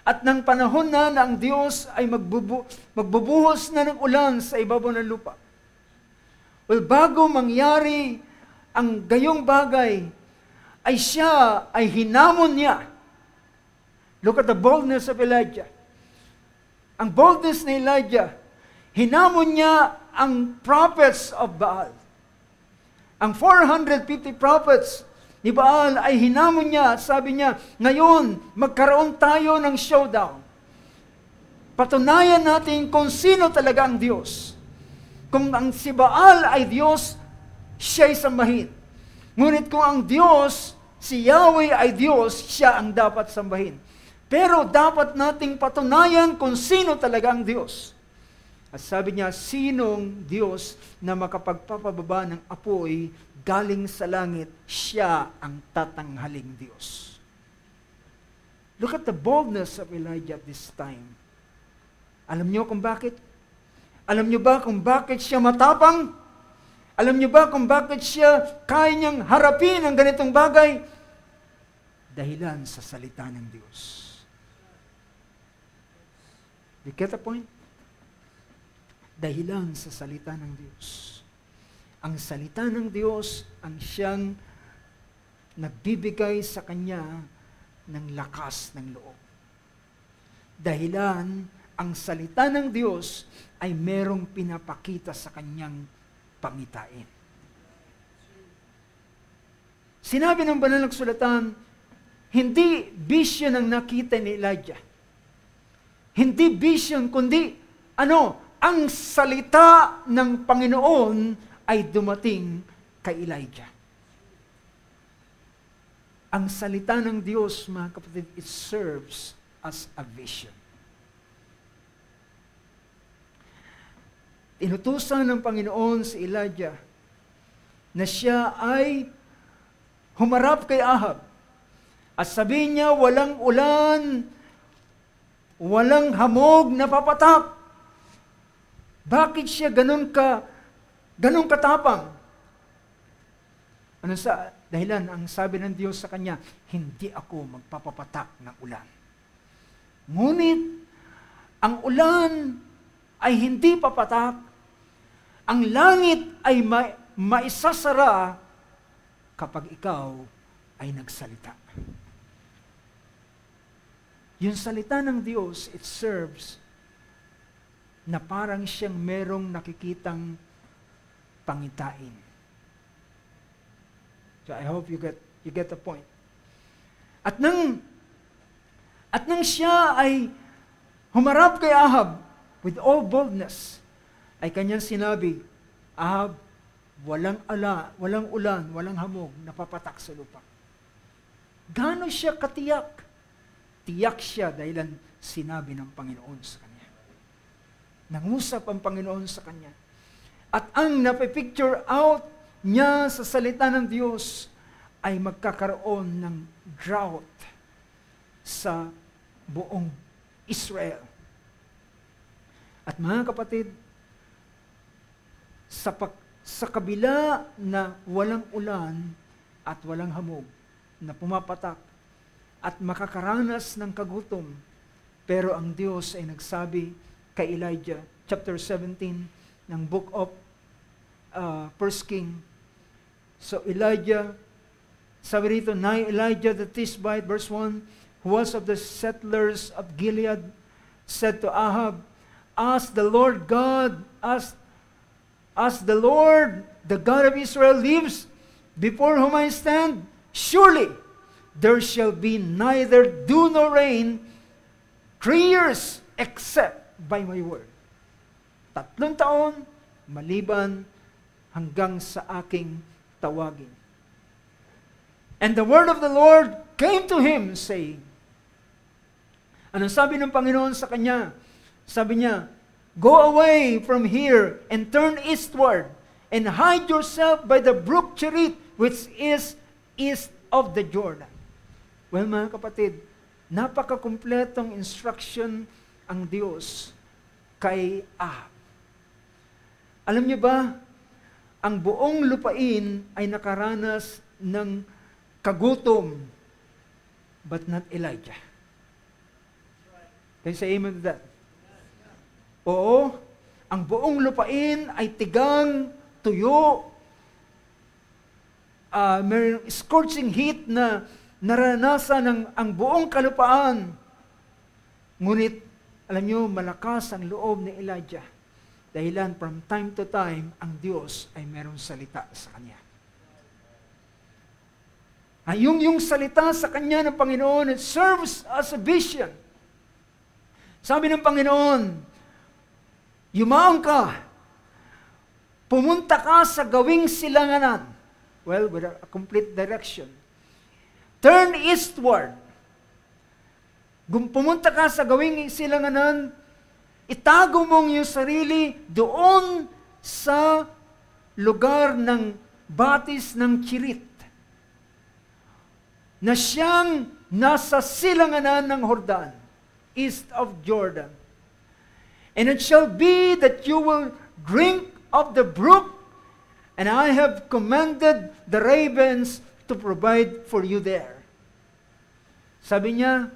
at ng panahon na ang Diyos ay magbubuhos na ng ulan sa ibabaw ng lupa. Well, bago mangyari ang gayong bagay, ay siya ay hinamon niya. Look at the boldness of Elijah. Ang boldness ni Elijah, hinamon niya ang prophets of Baal. Ang 450 prophets ni Baal ay hinamon niya at sabi niya, ngayon, magkaroon tayo ng showdown. Patunayan natin kung sino talaga ang Diyos. Kung ang si Baal ay Diyos, siya'y sambahin. Ngunit kung ang Diyos, si Yahweh ay Diyos, siya ang dapat sambahin. Pero dapat nating patunayan kung sino talaga ang Diyos. At sabi niya, sinong Diyos na makapagpapababa ng apoy galing sa langit, siya ang tatanghaling Diyos. Look at the boldness of Elijah at this time. Alam niyo kung bakit? Alam niyo ba kung bakit siya matapang? Alam niyo ba kung bakit siya kaya niyang harapin ang ganitong bagay? Dahilan sa salita ng Diyos. You get the point? Dahilan sa salita ng Diyos. Ang salita ng Diyos ang siyang nagbibigay sa kanya ng lakas ng loob. Dahilan, ang salita ng Diyos ay merong pinapakita sa kanyang pangitain. Sinabi ng banal na kasulatan, hindi vision ang nakita ni Elijah. Hindi vision, kundi ang salita ng Panginoon ay dumating kay Elijah. Ang salita ng Diyos, mga kapatid, it serves as a vision. Inutusan ng Panginoon si Elijah na siya ay humarap kay Ahab at sabihin niya, walang ulan, walang hamog na papatak. Bakit siya ganun katapang? Ano sa dahilan? Ang sabi ng Diyos sa kanya, hindi ako magpapapatak ng ulan. Ngunit, ang ulan ay hindi papatak. Ang langit ay maisasara kapag ikaw ay nagsalita. Yung salita ng Diyos, it serves na parang siyang merong nakikitang pangitain. So I hope you get the point. At nang siya ay humarap kay Ahab with all boldness, ay kanyang sinabi, Ahab, walang ulan, walang hamog na papatak sa lupa. Gaano siya katiyak? Tiyak siya dahil sinabi ng Panginoon sa kanya. Nangusap ang Panginoon sa kanya. At ang napipicture out niya sa salita ng Diyos ay magkakaroon ng drought sa buong Israel. At mga kapatid, sa kabila na walang ulan at walang hamog na pumapatak at makakaranas ng kagutom, pero ang Diyos ay nagsabi kay Elijah, chapter 17 ng book of 1 King. So Elijah, sabi rito, now Elijah the Tishbite, verse 1, who was of the settlers of Gilead, said to Ahab, as the Lord, the God of Israel lives, before whom I stand, surely there shall be neither dew nor rain 3 years except by my word. 3 taon maliban hanggang sa aking tawagin. And the word of the Lord came to him, saying, anong sabi ng Panginoon sa kanya? Sabi niya, go away from here and turn eastward and hide yourself by the brook Cherith, which is east of the Jordan. Well, mga kapatid, napakakumpletong instruction ang Diyos kay Ahab. Alam niyo ba, ang buong lupain ay nakaranas ng kagutom, but not Elijah. Can you say amen to that? Oo, ang buong lupain ay tigang, tuyo, may scorching heat na naranasan ng ang buong kalupaan. Ngunit, alam nyo, malakas ang loob ni Elijah. Dahilan from time to time, ang Diyos ay merong salita sa kanya. Yung salita sa kanya ng Panginoon, it serves as a vision. Sabi ng Panginoon, yumaong ka, pumunta ka sa gawing silanganan. Well, with a complete direction. Turn eastward. Pumunta ka sa gawing silanganan, itago mong iyong sarili doon sa lugar ng batis ng Cherith, na siyang nasa silanganan ng Jordan, east of Jordan. And it shall be that you will drink of the brook, and I have commanded the ravens to provide for you there. Sabi niya,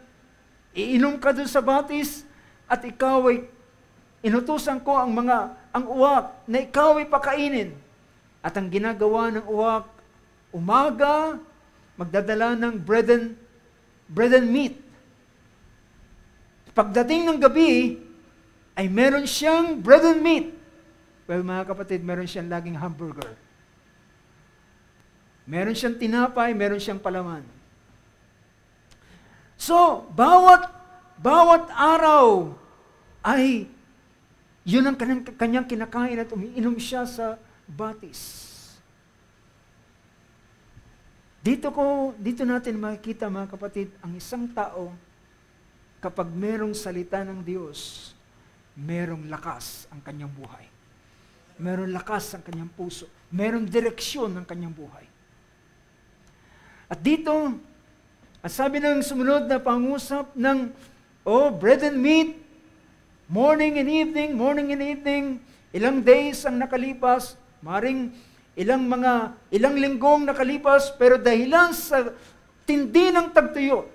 iinom ka doon sa batis, at ikaw ay inutusan ko ang uwak na ikaw ay pakainin. At ang ginagawa ng uwak, umaga, magdadala ng bread and meat. Pagdating ng gabi, ay meron siyang bread and meat. Well, mga kapatid, meron siyang laging hamburger. Meron siyang tinapay, meron siyang palaman. So, bawat araw ay yun ang kanyang kinakain at umiinom siya sa batis. Dito natin makikita, mga kapatid, ang isang tao, kapag merong salita ng Diyos, merong lakas ang kanyang buhay. Merong lakas ang kanyang puso. Merong direksyon ang kanyang buhay. At dito, at sabi ng sumunod na pangusap ng Oh, bread and meat, morning and evening, ilang days ang nakalipas, maring ilang linggong nakalipas, pero dahilan sa tindi ng tagtuyo,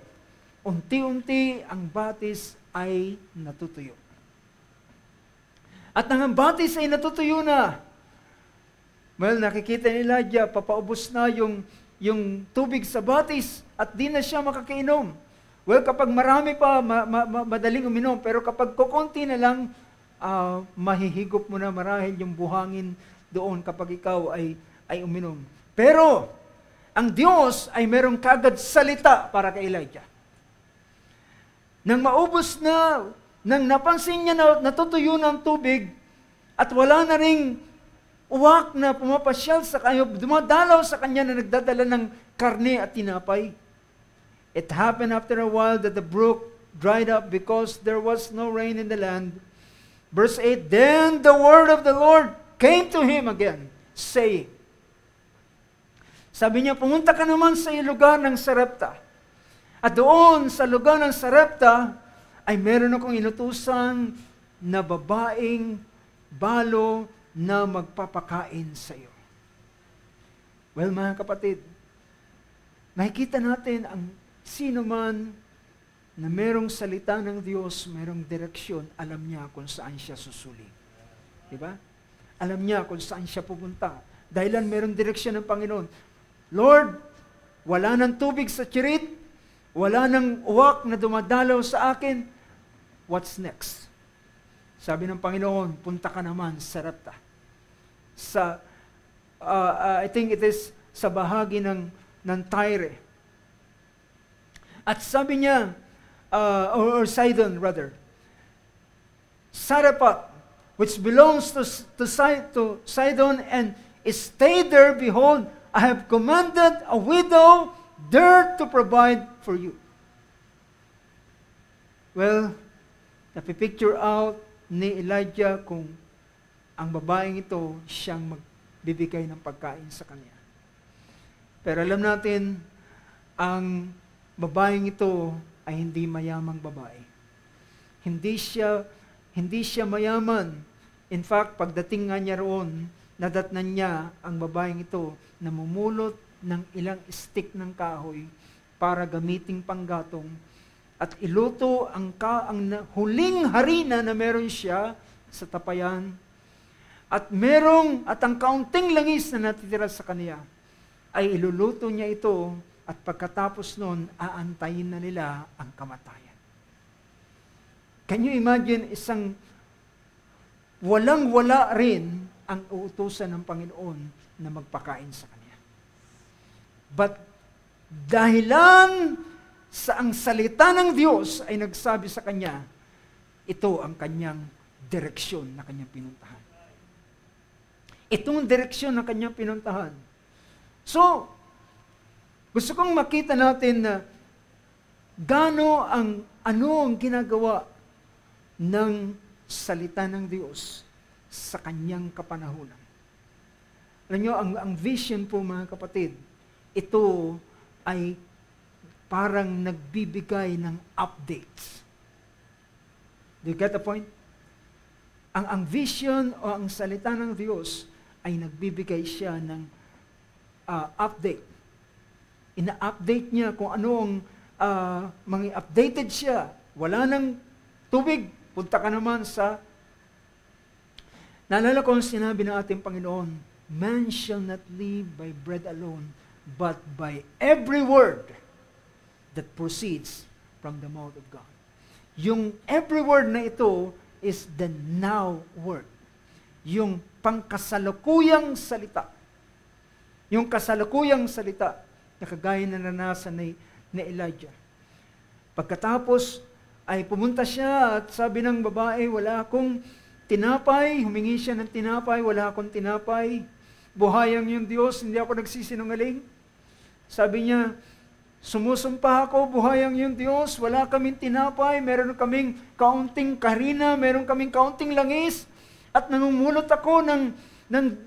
unti-unti ang batis ay natutuyo. At nang ang batis ay natutuyo na, well, nakikita ni Elijah, papaubos na yung tubig sa batis at di na siya makakainom. Well, kapag marami pa, madaling uminom, pero kapag kukunti na lang, mahihigop mo na marahil yung buhangin doon kapag ikaw ay uminom. Pero, ang Diyos ay merong kagad salita para kay Elijah. Nang maubos na, nang napansin niya na natutuyo ng tubig, at wala na ring uwak na pumapasyal sa kanya, dumadalaw sa kanya na nagdadala ng karne at tinapay. It happened after a while that the brook dried up because there was no rain in the land. Verse 8, then the word of the Lord came to him again, saying, sabi niya, pumunta ka naman sa lugar ng Sarepta. At doon sa lugar ng Sarepta, ay meron akong inutusan na babaeng balo na magpapakain sa iyo. Well, mga kapatid, makikita natin ang sino man na merong salita ng Diyos, merong direksyon, alam niya kung saan siya susuling. Diba? Alam niya kung saan siya pupunta. Dahilan merong direksyon ng Panginoon. Lord, wala nang tubig sa Cherit, wala nang uwak na dumadalaw sa akin, what's next? Sabi ng Panginoon, punta ka naman sa Sarepta. I think it is sa bahagi ng Tyre. At sabi niya, or Sidon rather, Sarepta, which belongs to Sidon, and stayed there, behold, I have commanded a widow there to provide for you. Well, napipicture out ni Elijah kung ang babaeng ito siyang magbibigay ng pagkain sa kanya. Pero alam natin, ang babaeng ito ay hindi mayamang babae. Hindi siya mayaman. In fact, pagdating nga niya roon, nadatnan niya ang babaeng ito namumulot ng ilang stick ng kahoy para gamiting panggatong at iluto ang huling harina na meron siya sa tapayan at ang kaunting langis na natitira sa kanya ay iluluto niya ito at pagkatapos nun aantayin na nila ang kamatayan. Can you imagine isang walang-wala rin ang uutusan ng Panginoon na magpakain sa kanya. But dahilan sa ang salita ng Diyos ay nagsabi sa kanya, ito ang kanyang direksyon na kanyang pinuntahan. Itong direksyon na kanyang pinuntahan. So, gusto kong makita natin na ano ang ginagawa ng salita ng Diyos sa kanyang kapanahunan. Alam nyo, ang vision po mga kapatid, ito ay parang nagbibigay ng updates. Do you get the point? Ang vision o ang salita ng Diyos ay nagbibigay siya ng update. Ina-update niya kung anong mga updated siya. Wala nang tubig, punta ka naman sa... Naalala ko ang sinabi ng ating Panginoon, man shall not live by bread alone, but by every word that proceeds from the mouth of God. Yung every word na ito is the now word. Yung pangkasalukuyang salita. Yung kasalukuyang salita na kagaya na naranasan ni Elijah. Pagkatapos ay pumunta siya at sabi ng babae, wala akong tinapay, humingi siya ng tinapay, wala akong tinapay. Buhayang yung Diyos, hindi ako nagsisinungaling. Sabi niya, sumusumpa ako, buhayang yung Diyos, wala kaming tinapay, meron kaming kaunting karina, meron kaming kaunting langis, at nangungulot ako ng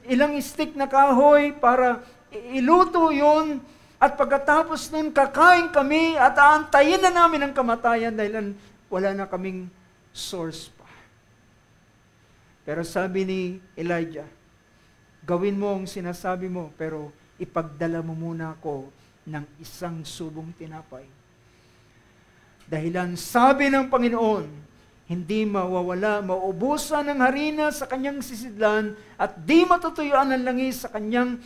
ilang stick na kahoy para iluto yun, at pagkatapos nun, kakain kami at aantayin na namin ang kamatayan dahil wala na kaming source pa. Pero sabi ni Elijah, gawin mo ang sinasabi mo, pero ipagdala mo muna ako ng isang subong tinapay. Dahilan sabi ng Panginoon, hindi mawawala, mauubusan ng harina sa kanyang sisidlan at di matutuyuan ng langis sa kanyang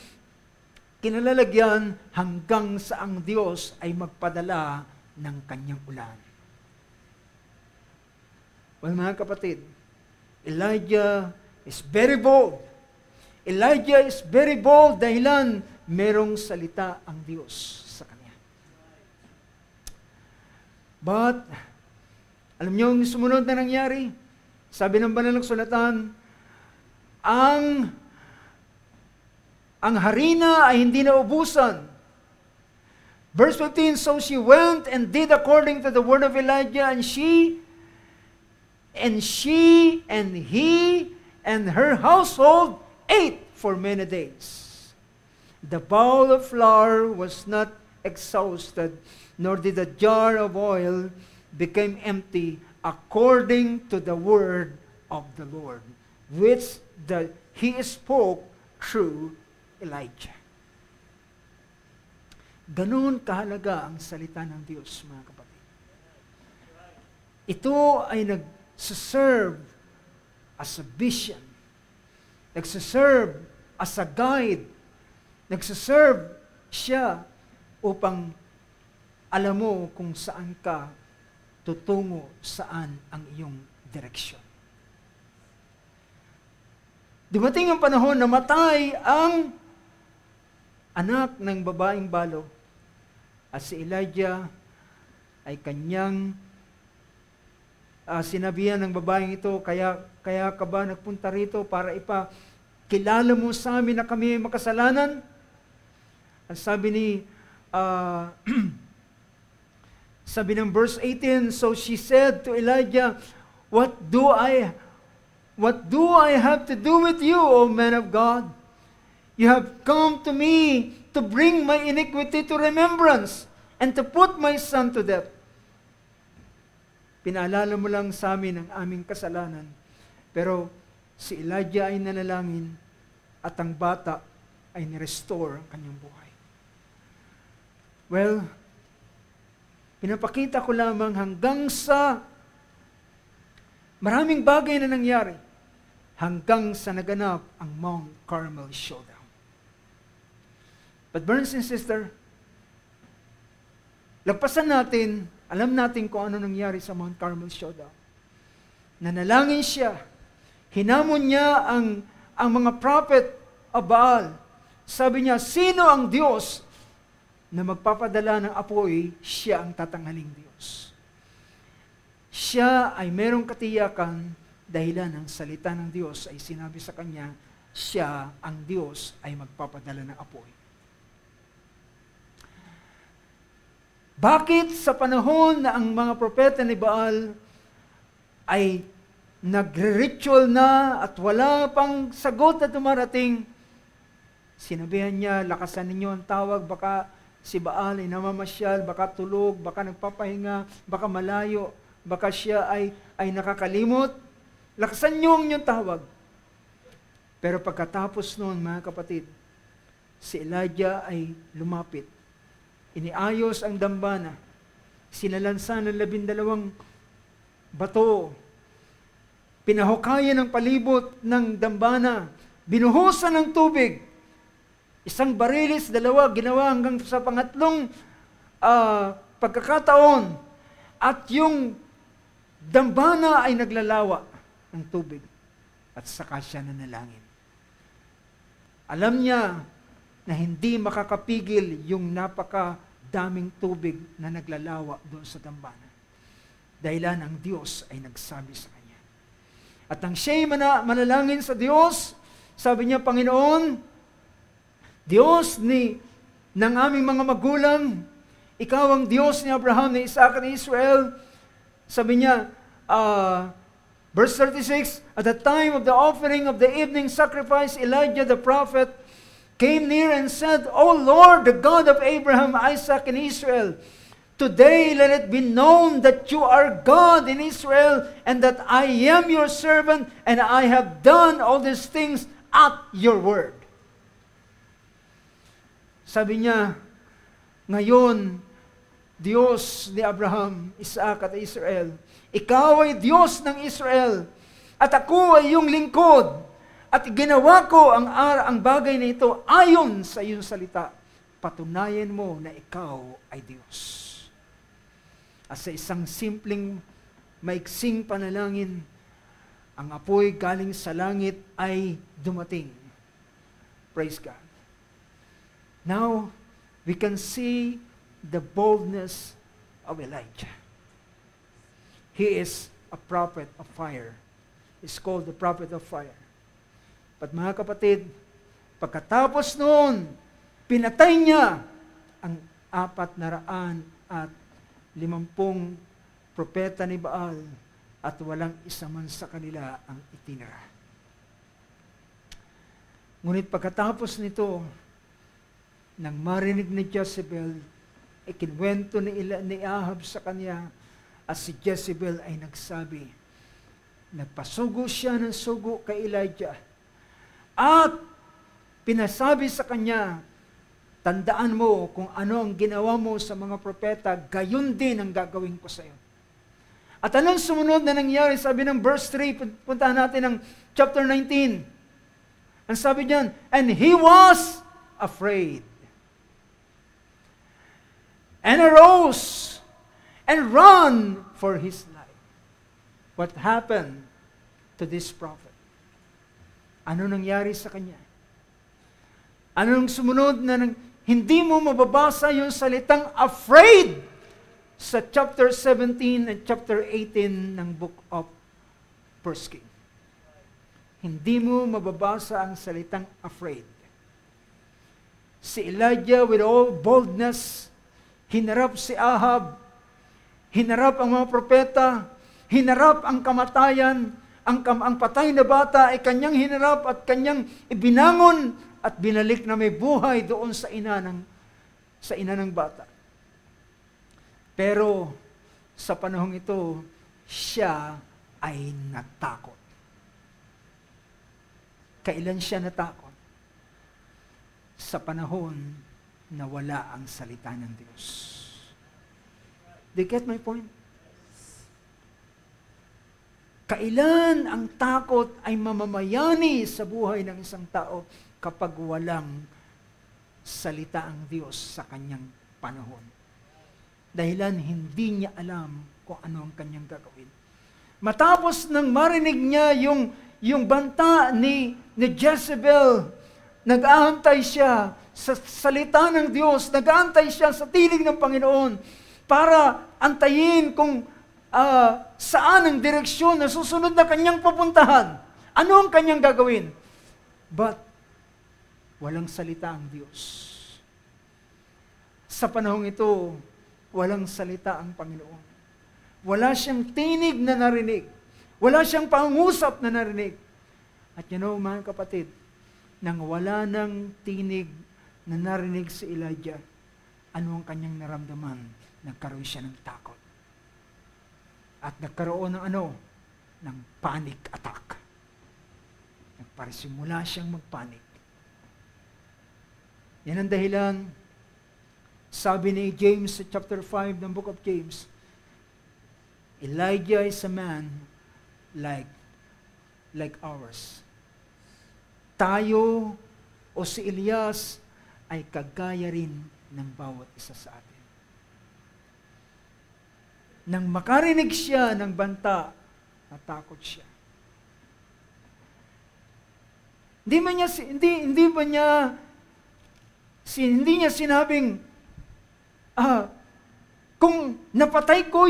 kinalalagyan hanggang sa ang Diyos ay magpadala ng kanyang ulan. Well, mga kapatid, Elijah is very bold. Elijah is very bold dahilan merong salita ang Diyos sa kanya. But, alam niyo yung sumunod na nangyari? Sabi ng banal na kasulatan, ang harina ay hindi naubusan. Verse 15, so she went and did according to the word of Elijah, and she and he and her household ate for many days. The bowl of flour was not exhausted, nor did the jar of oil become empty, according to the word of the Lord, which he spoke through Elijah. Ganun kahalaga ang salita ng Diyos, mga kapatid. Ito ay nagsiserve as a vision, nagsiserve as a guide, nagsiserve siya upang alam mo kung saan ka tutungo, saan ang iyong direksyon. Dumating ang panahon na matay ang anak ng babaeng balo at si Elijah ay kanyang sinabihan ng babaeng ito, kaya ka ba nagpunta rito para ipakilala mo sa amin na kami ay makasalanan? At sabi ng verse 18, so she said to Elijah, What do I have to do with you, O man of God? You have come to me to bring my iniquity to remembrance and to put my son to death. Pinaalala mo lang sa amin ang aming kasalanan. Pero si Elijah ay nanalangin at ang bata ay nirestore ang kanyang buhay. Well, pinapakita ko lamang hanggang sa maraming bagay na nangyari hanggang sa naganap ang Mount Carmel Showdown. But brothers and sisters, lagpasan natin, alam natin kung ano nangyari sa Mount Carmel Showdown. Nanalangin siya, hinamon niya ang mga prophet of Baal. Sabi niya, sino ang Diyos na magpapadala ng apoy, siya ang tatanghaling Diyos. Siya ay merong katiyakan dahilan ng salita ng Diyos ay sinabi sa kanya, siya ang Diyos ay magpapadala ng apoy. Bakit sa panahon na ang mga propeta ni Baal ay nagre-ritual na at wala pang sagot na dumarating, sinabihan niya, lakasan ninyo ang tawag, baka si Baal ay namamasyal, baka tulog, baka nagpapahinga, baka malayo, baka siya ay nakakalimot. Lakasan niyo ang inyong tawag. Pero pagkatapos noon, mga kapatid, si Elijah ay lumapit. Iniayos ang dambana. Sinalansan ng 12 bato. Pinahukayan ang palibot ng dambana. Binuhusan ng tubig. Isang barilis, 2, ginawa hanggang sa pangatlong pagkakataon. At yung dambana ay naglalawa ng tubig. At saka siya nanalangin. Alam niya na hindi makakapigil yung napakadaming tubig na naglalawa doon sa dambana. Dahilan ang Diyos ay nagsabi sa kanya. At ang siya'y manalangin sa Diyos, sabi niya, Panginoon, Diyos ng aming mga magulang, ikaw ang Diyos ni Abraham, ni Isaac, ni Israel. Sabi niya, verse 36, at the time of the offering of the evening sacrifice, Elijah the prophet came near and said, O Lord, the God of Abraham, Isaac, and Israel, Today let it be known that you are God in Israel, and that I am your servant, and I have done all these things at your word. Sabi niya, ngayon, Diyos ni Abraham, Isaac at Israel, ikaw ay Diyos ng Israel, at ako ay iyong lingkod, at ginawa ko ang bagay na ito ayon sa iyong salita. Patunayan mo na ikaw ay Diyos. At sa isang simpleng, maiksing panalangin, ang apoy galing sa langit ay dumating. Praise God. Now, we can see the boldness of Elijah. He is a prophet of fire. He's called the prophet of fire. But mga kapatid, pagkatapos noon, pinatay niya ang 450 propeta ni Baal, at walang isa man sa kanila ang itinira. Ngunit pagkatapos nito, nang marinig ni Jezebel, ikinwento ni Ahab sa kanya, at si Jezebel ay nagsabi, nagpasugo siya ng sugo kay Elijah, at pinasabi sa kanya, tandaan mo kung ano ang ginawa mo sa mga propeta, gayon din ang gagawin ko sa iyo. At anong sumunod na nangyari? Sabi ng verse 3, puntahan natin ng chapter 19. Ang sabi diyan, and he was afraid, and arose, and ran for his life. What happened to this prophet? Ano nangyari sa kanya? Anong sumunod na hindi mo mababasa yung salitang afraid sa chapter 17 and chapter 18 ng book of 1 King. Hindi mo mababasa ang salitang afraid. Si Elijah with all boldness, hinarap si Ahab, hinarap ang mga propeta, hinarap ang kamatayan, ang patay na bata ay kanyang hinarap at kanyang ibinangon at binalik na may buhay doon sa ina ng bata. Pero sa panahong ito, siya ay natakot. Kailan siya natakot? Sa panahon na wala ang salita ng Diyos. Do you get my point? Kailan ang takot ay mamamayani sa buhay ng isang tao? Kapag walang salita ang Diyos sa kanyang panahon. Dahilan hindi niya alam kung ano ang kanyang gagawin. Matapos nang marinig niya yung banta ni Jezebel, nag-aantay siya sa salita ng Diyos, nag-aantay siya sa tinig ng Panginoon para antayin kung saan ang direksyon na susunod na kanyang pupuntahan. Ano ang kanyang gagawin? But walang salita ang Diyos. Sa panahong ito, walang salita ang Panginoon. Wala siyang tinig na narinig. Wala siyang pangusap na narinig. At mga kapatid, nang wala ng tinig na narinig si Elijah, ano ang kanyang naramdaman? Nagkaroon siya ng takot. At nagkaroon ng panic attack. Nagparisimula siyang magpanik. Yan ang dahilan, sabi ni James sa chapter 5 ng book of James, Elijah is a man like ours. Tayo o si Elias ay kagaya rin ng bawat isa sa atin. Nang makarinig siya ng banta, natakot siya. Hindi niya sinabing, kung napatay ko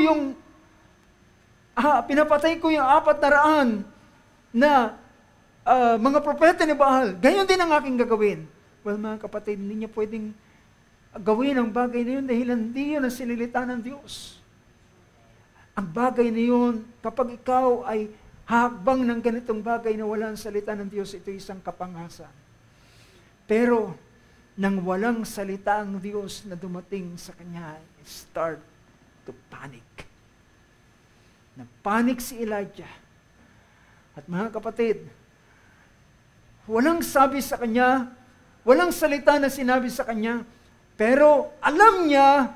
pinapatay ko yung 400 na mga propeta ni Baal, gayon din ang aking gagawin. Well, mga kapatid, hindi niya pwedeng gawin ang bagay na yun dahil hindi yun ang sinilita ng Diyos. Ang bagay na yun, kapag ikaw ay hakbang ng ganitong bagay na walang salita ng Diyos, ito isang kapangasan. Pero, nang walang salita ang Diyos na dumating sa kanya, start to panic. Napanik si Elijah. At mga kapatid, walang sabi sa kanya, walang salita na sinabi sa kanya, pero alam niya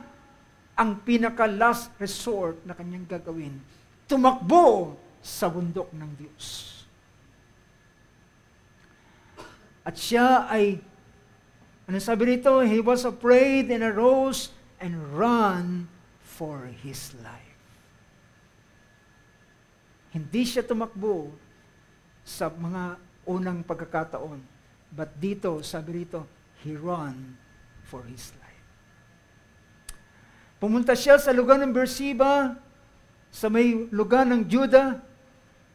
ang pinaka-last resort na kanyang gagawin. Tumakbo sa bundok ng Diyos. At siya ay, ano sabi rito? He was afraid and arose and ran for his life. Hindi siya tumakbo sa mga unang pagkakataon. But dito, sabi rito, he ran for his life. Pumunta siya sa lugar ng Beersheba, sa may lugar ng Judah.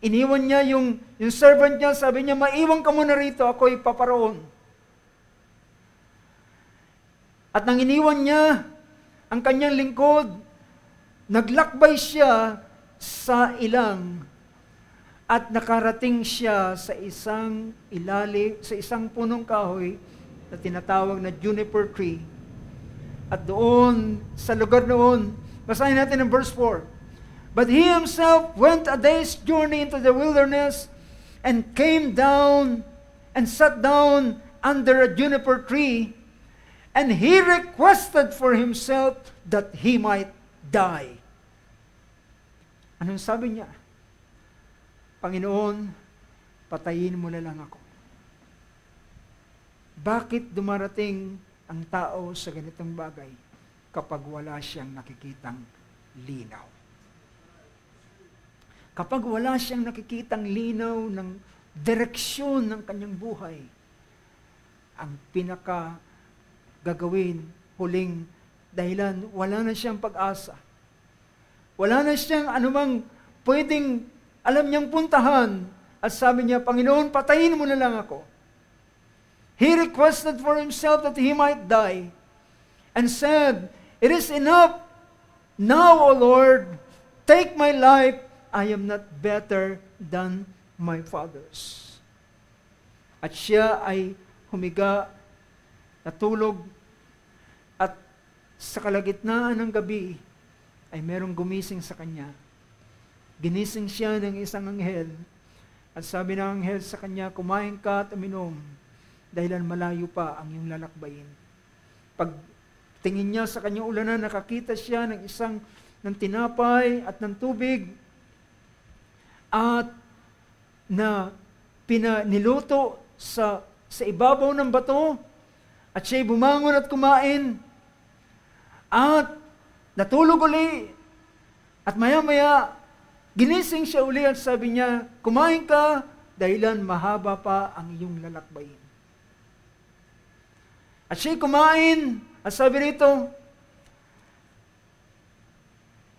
Iniwan niya yung servant niya, sabi niya, maiwan ka muna rito, ako'y paparoon. At nang iniwan niya ang kanyang lingkod, naglakbay siya sa ilang at nakarating siya sa isang punong kahoy na tinatawag na juniper tree. At doon, sa lugar noon, basahin natin ang verse 4. But he himself went a day's journey into the wilderness and came down and sat down under a juniper tree, and he requested for himself that he might die. Anong sabi niya? Panginoon, patayin mo na lang ako. Bakit dumarating ang tao sa ganitong bagay kapag wala siyang nakikitang linaw? Kapag wala siyang nakikitang linaw ng direksyon ng kanyang buhay, ang pinaka gagawin, huling dahilan, wala na siyang pag-asa. Wala na siyang anumang pwedeng alam niyang puntahan. At sabi niya, Panginoon, patayin mo na lang ako. He requested for himself that he might die and said, it is enough. Now, O Lord, take my life. I am not better than my fathers. At siya ay humiga, natulog, at sa kalagitnaan ng gabi ay merong gumising sa kanya. Ginising siya ng isang anghel at sabi ng anghel sa kanya, kumain ka at uminom dahilan malayo pa ang iyong lalakbayin. Pag tingin niya sa kanyang ulanan, nakakita siya ng tinapay at ng tubig at na niluto sa ibabaw ng bato at siya'y bumangon at kumain at natulog uli at maya-maya ginising siya uli at sabi niya, kumain ka dahilan mahaba pa ang iyong lalakbayin. At siya'y kumain at sabi rito,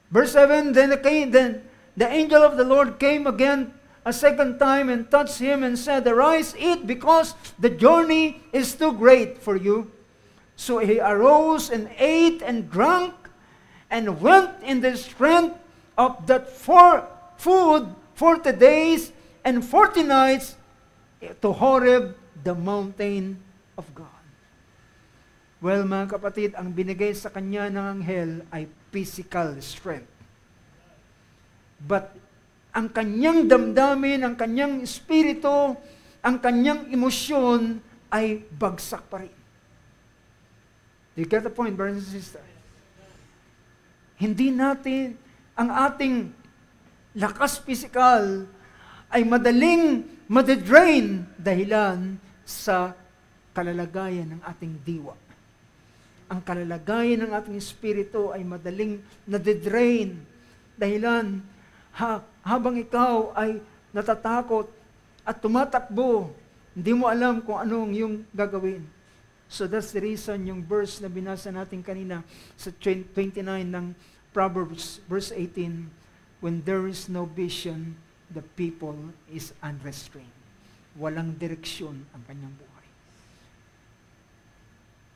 verse 7, Then the angel of the Lord came again a second time and touched him and said, Arise, eat, because the journey is too great for you. So he arose and ate and drank and went in the strength of that food 40 days and 40 nights to Horeb, the mountain of God. Well, mga kapatid, ang binigay sa kanya ng anghel ay physical strength. But ang kanyang damdamin, ang kanyang espiritu, ang kanyang emosyon ay bagsak pa rin. Do you get the point, brothers and sisters? Hindi natin, ang ating lakas pisikal ay madaling madidrain dahilan sa kalalagayan ng ating diwa. Ang kalalagayan ng ating espiritu ay madaling nadidrain dahilan habang ikaw ay natatakot at tumatakbo, hindi mo alam kung anong yung gagawin. So that's the reason yung verse na binasa natin kanina sa 29 ng Proverbs, verse 18, when there is no vision, the people is unrestrained. Walang direksyon ang kanyang buhay.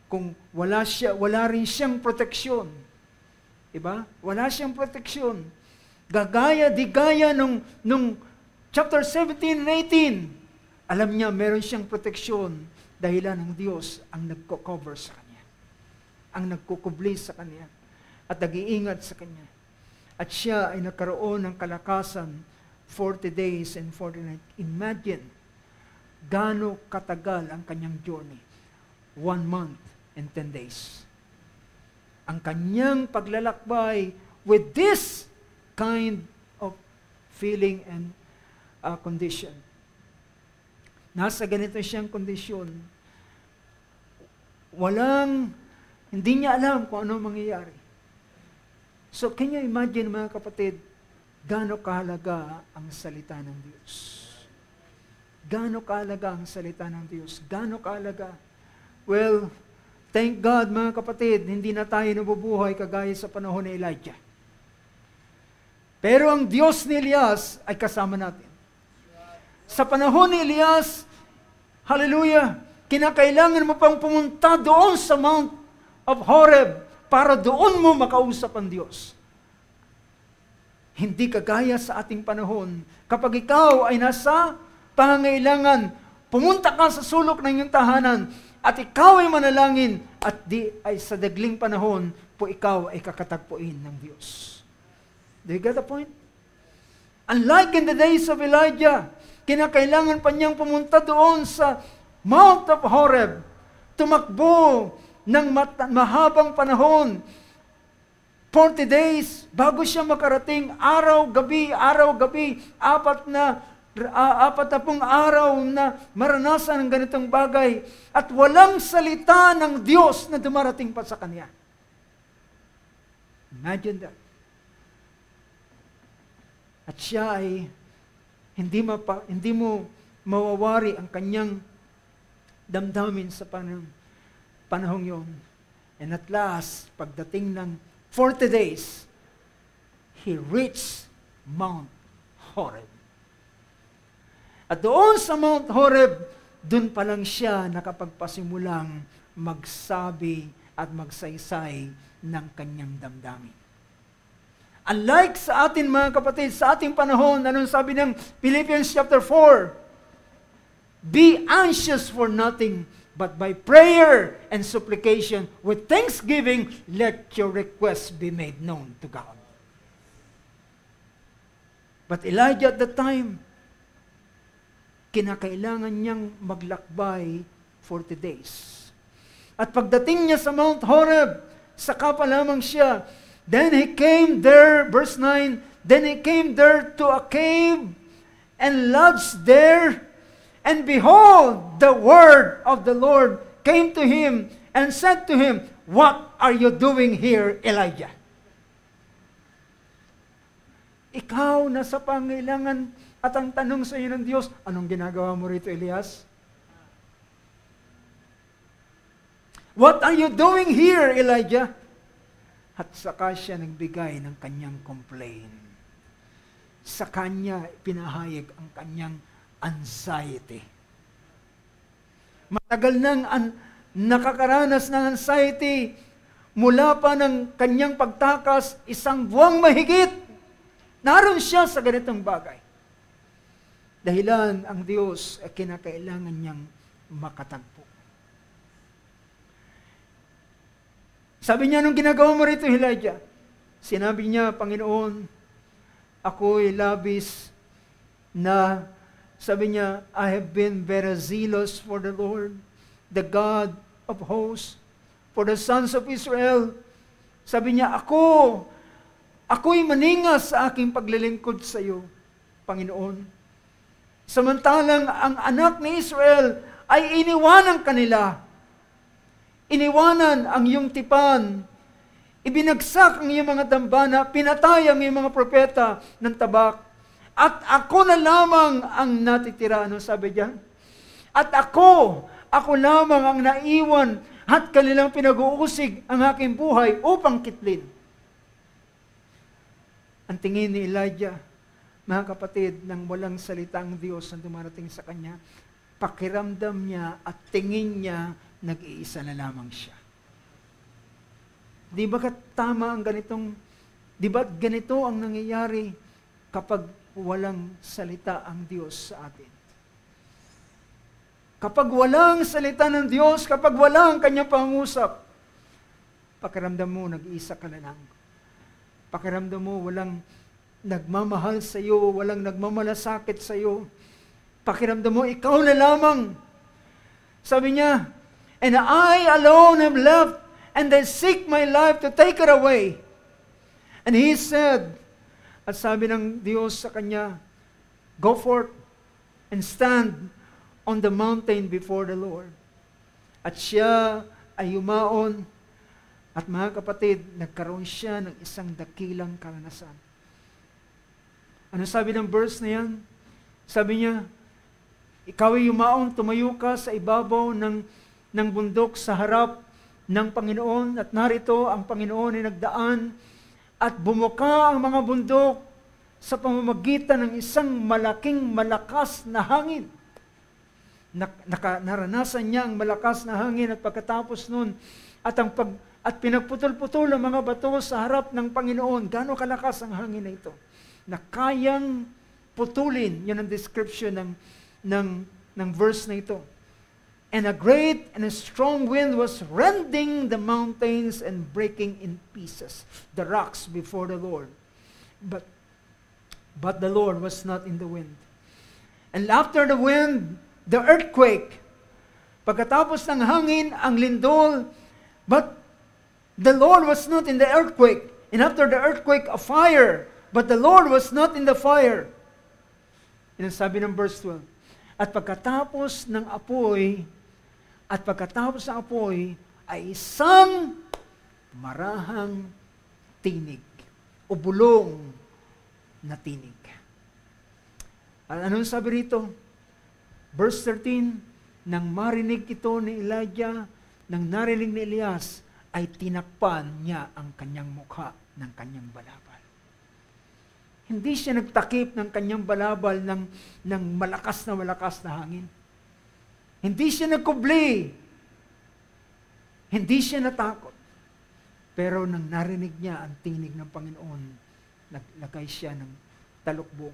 Kung wala rin siyang proteksyon. Diba? Wala siyang proteksyon. Gaya nung chapter 17 and 18, alam niya meron siyang proteksyon dahilan ng Diyos ang nagko-cover sa kanya. Ang nagkukubli sa kanya. at nag-iingat sa kanya. At siya ay nagkaroon ng kalakasan 40 days and 40 nights. Imagine, gaano katagal ang kanyang journey. 1 month and 10 days. Ang kanyang paglalakbay with this kind of feeling and condition. Nasa ganito siyang kondisyon. Hindi niya alam kung ano mangyayari. So, can you imagine mga kapatid, gaano kahalaga ang salita ng Diyos? Gaano kahalaga ang salita ng Diyos? Gaano kahalaga? Well, thank God mga kapatid, hindi na tayo nabubuhay kagaya sa panahon ni Elijah. Pero ang Diyos ni Elias ay kasama natin. Sa panahon ni Elias, hallelujah, kinakailangan mo pang pumunta doon sa Mount of Horeb para doon mo makausap ang Diyos. Hindi kagaya sa ating panahon. Kapag ikaw ay nasa pangangailangan, pumunta ka sa sulok ng iyong tahanan at ikaw ay manalangin at di ay sa dagling panahon po ikaw ay kakatagpuin ng Diyos. Do you get the point? Unlike in the days of Elijah, kinakailangan pa niyang pumunta doon sa Mount of Horeb, tumakbo ng mahabang panahon, 40 days, bago siya makarating, araw-gabi, 40 araw na maranasan ng ganitong bagay, at walang salita ng Diyos na dumarating pa sa kanya. Imagine that. At siya ay hindi mo mawawari ang kanyang damdamin sa panahong yon. And at last, pagdating ng 40 days, he reached Mount Horeb. At doon sa Mount Horeb, doon pa lang siya nakapagpasimulang magsabi at magsaysay ng kanyang damdamin. Unlike sa atin mga kapatid, sa ating panahon, anong sabi ng Philippians chapter 4? Be anxious for nothing, but by prayer and supplication, with thanksgiving, let your requests be made known to God. But Elijah at the time, kinakailangan niyang maglakbay 40 days. At pagdating niya sa Mount Horeb, saka pa lamang siya. Then he came there, verse 9, then he came there to a cave and lodged there. And behold, the word of the Lord came to him and said to him, what are you doing here, Elijah? Ikaw nasa pangailangan at ang tanong sa iyo ng Diyos, anong ginagawa mo rito, Elias? What are you doing here, Elijah? At saka siya nagbigay ng kanyang complaint. Sa kanya pinahayag ang kanyang anxiety. Matagal nang nakakaranas ng anxiety mula pa ng kanyang pagtakas, 1 buwang mahigit. Naroon siya sa ganitong bagay. Dahilan ang Diyos ay kinakailangan niyang makatagpo. Sabi niya, nung ginagawa mo rito, Elijah, sinabi niya, Panginoon, ako'y labis na, sabi niya, I have been very zealous for the Lord, the God of hosts, for the sons of Israel. Sabi niya, ako'y maningas sa aking paglilingkod sa iyo, Panginoon. Samantalang ang anak ni Israel ay iniwanan kanila. Iniwanan ang iyong tipan. Ibinagsak ang iyong mga dambana. Pinatay ang iyong mga propeta ng tabak. At ako na lamang ang natitira. Ano sabi diyan? At ako lamang ang naiwan at kanilang pinag-uusig ang aking buhay upang kitlin. Ang tingin ni Elijah, mga kapatid, nang walang salitang Diyos na dumarating sa kanya, pakiramdam niya at tingin niya, nag-iisa na lamang siya. Di ba tama ang ganitong, di ba ganito ang nangyayari kapag walang salita ang Diyos sa atin? Kapag walang salita ng Diyos, kapag walang kanyang pangusap, pakiramdam mo, nag-iisa ka na lang. Pakiramdam mo, walang nagmamahal sa iyo, walang nagmamalasakit sa iyo. Pakiramdam mo, ikaw na lamang. Sabi niya, and I alone am left, and they seek my life to take it away. And he said, at sabi ng Diyos sa kanya, go forth and stand on the mountain before the Lord. At siya ay yumaon, at mga kapatid, nagkaroon siya ng isang dakilang karanasan. Ano sabi ng verse na yan? Sabi niya, ikaw ay yumaon, tumayo ka sa ibabaw ng bundok sa harap ng Panginoon, at narito ang Panginoon ay nagdaan at bumuka ang mga bundok sa pamamagitan ng isang malaking malakas na hangin. Naranasan niya ang malakas na hangin, at pagkatapos nun, at pinagputol-putol ang mga bato sa harap ng Panginoon. Gaano kalakas ang hangin na ito? Na kayang putulin. Yan ang description ng verse na ito. And a great and a strong wind was rending the mountains and breaking in pieces the rocks before the Lord. But the Lord was not in the wind. And after the wind, the earthquake. Pagkatapos ng hangin, ang lindol, but the Lord was not in the earthquake. And after the earthquake, a fire. But the Lord was not in the fire. Yan ang sabi ng verse 12. At pagkatapos ng apoy, ay isang marahang tinig o bulong na tinig. At anong sabi rito? Verse 13, nang marinig ito ni Elijah, nang narinig ni Elias, ay tinakpan niya ang kanyang mukha ng kanyang balabal. Hindi siya nagtakip ng kanyang balabal ng malakas na hangin. Hindi siya nagkubli. Hindi siya natakot. Pero nang narinig niya ang tinig ng Panginoon, naglagay siya ng talukbong.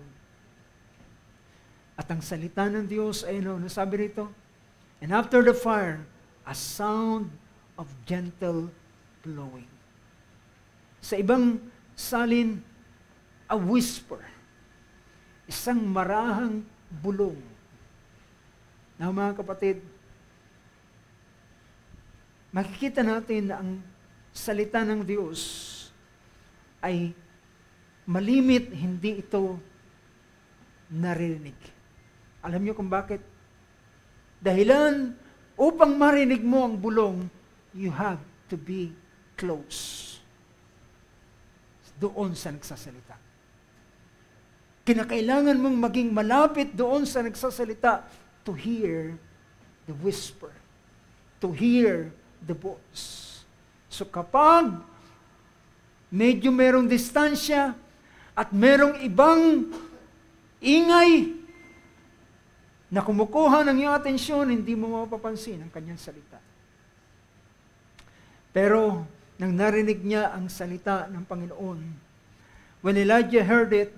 At ang salita ng Diyos ay nasabi rito, and after the fire, a sound of gentle blowing. Sa ibang salin, a whisper. Isang marahang bulong. Now mga kapatid, makikita natin na ang salita ng Diyos ay malimit, hindi ito naririnig. Alam niyo kung bakit? Dahilan, upang marinig mo ang bulong, you have to be close. Doon sa nagsasalita. Kinakailangan mong maging malapit doon sa nagsasalita to hear the whisper, to hear the voice. So kapag medyo merong distansya at merong ibang ingay na kumukuha ng iyong atensyon, hindi mo mapapansin ang kanyang salita. Pero nang narinig niya ang salita ng Panginoon, when Elijah heard it,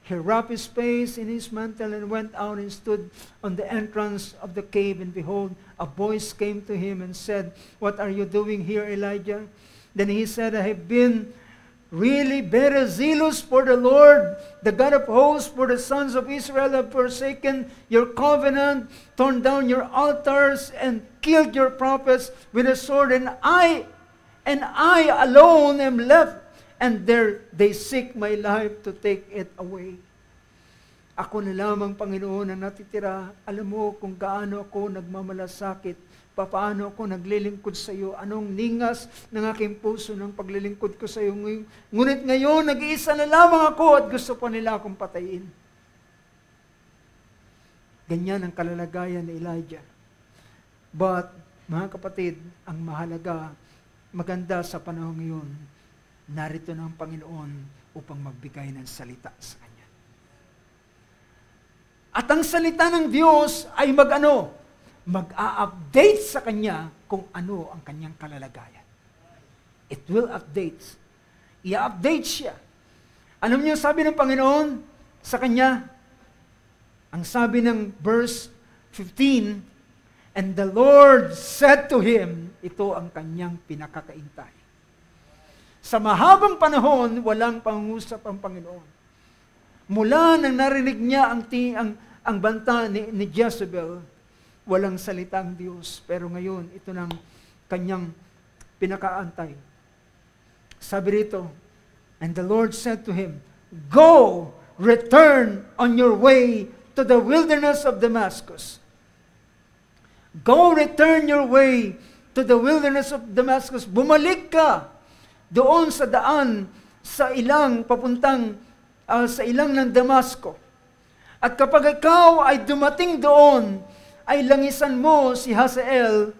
he wrapped his face in his mantle and went out and stood on the entrance of the cave. And behold, a voice came to him and said, "What are you doing here, Elijah?" Then he said, "I have been really very zealous for the Lord, the God of hosts, for the sons of Israel have forsaken your covenant, torn down your altars, and killed your prophets with a sword, and I alone am left, and there they seek my life to take it away." Ako na lamang, Panginoon, ang natitira. Alam mo kung gaano ako nagmamalasakit, paano ako naglilingkod sa iyo, anong ningas ng aking puso ng paglilingkod ko sa iyo. Ngunit ngayon, nag-iisa na lamang ako at gusto pa nila akong patayin. Ganyan ang kalalagayan ni Elijah. But, mga kapatid, ang mahalaga, maganda sa panahon ngayon, narito na ang Panginoon upang magbigay ng salita sa Kanya. At ang salita ng Diyos ay mag-a-update sa Kanya kung ano ang Kanyang kalalagayan. It will update. I-update siya. Alam niyo, sabi ng Panginoon sa Kanya, ang sabi ng verse 15, and the Lord said to him, ito ang Kanyang pinakakaintay. Sa mahabang panahon, walang pangungusap ang Panginoon. Mula nang narinig niya ang banta ni Jezebel, walang salita ang Diyos. Pero ngayon, ito ng kanyang pinakaantay. Sabi rito, and the Lord said to him, "Go, return on your way to the wilderness of Damascus." Go, return your way to the wilderness of Damascus. Bumalik ka doon sa daan, sa ilang papuntang, sa ilang ng Damasco. At kapag ikaw ay dumating doon, ay langisan mo si Hazael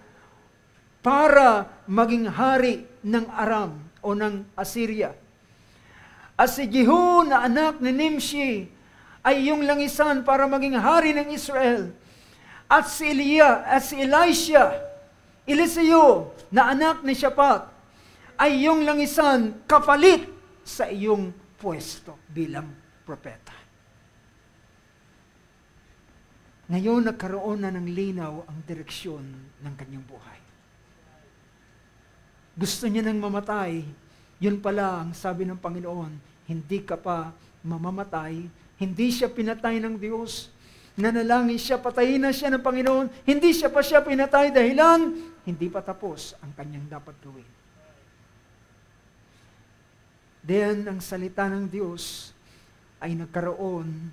para maging hari ng Aram o ng Assyria. At si Jehu na anak ni Nimshi ay yung langisan para maging hari ng Israel. At si Eliseo na anak ni Shaphat ay yung langisan kapalit sa iyong pwesto bilang propeta. Ngayon nagkaroon na ng linaw ang direksyon ng kanyang buhay. Gusto niya nang mamatay, yun pala ang sabi ng Panginoon, hindi ka pa mamamatay, hindi siya pinatay ng Diyos, nanalangin siya, patayin na siya ng Panginoon, hindi siya pinatay dahilan, hindi pa tapos ang kanyang dapat gawin. Then, ang salita ng Diyos ay nagkaroon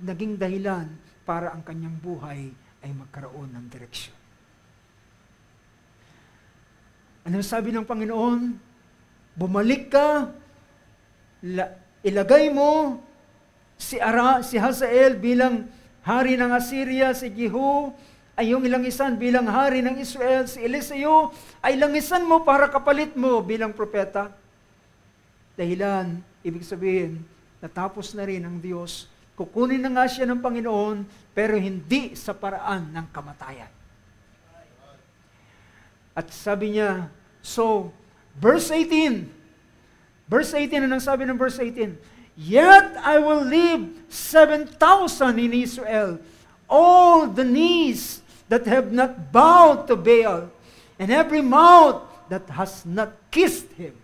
naging dahilan para ang kanyang buhay ay magkaroon ng direksyon. Ano sabi ng Panginoon? Bumalik ka, ilagay mo si Hazael bilang hari ng Assyria, si Jehu ay yung ilangisan bilang hari ng Israel, si Eliseo ay langisan mo para kapalit mo bilang propeta. Dahilan, ibig sabihin, natapos na rin ang Diyos. Kukunin na nga siya ng Panginoon, pero hindi sa paraan ng kamatayan. At sabi niya, so, verse 18, anong sabi ng verse 18? Yet I will leave 7,000 in Israel, all the knees that have not bowed to Baal, and every mouth that has not kissed him.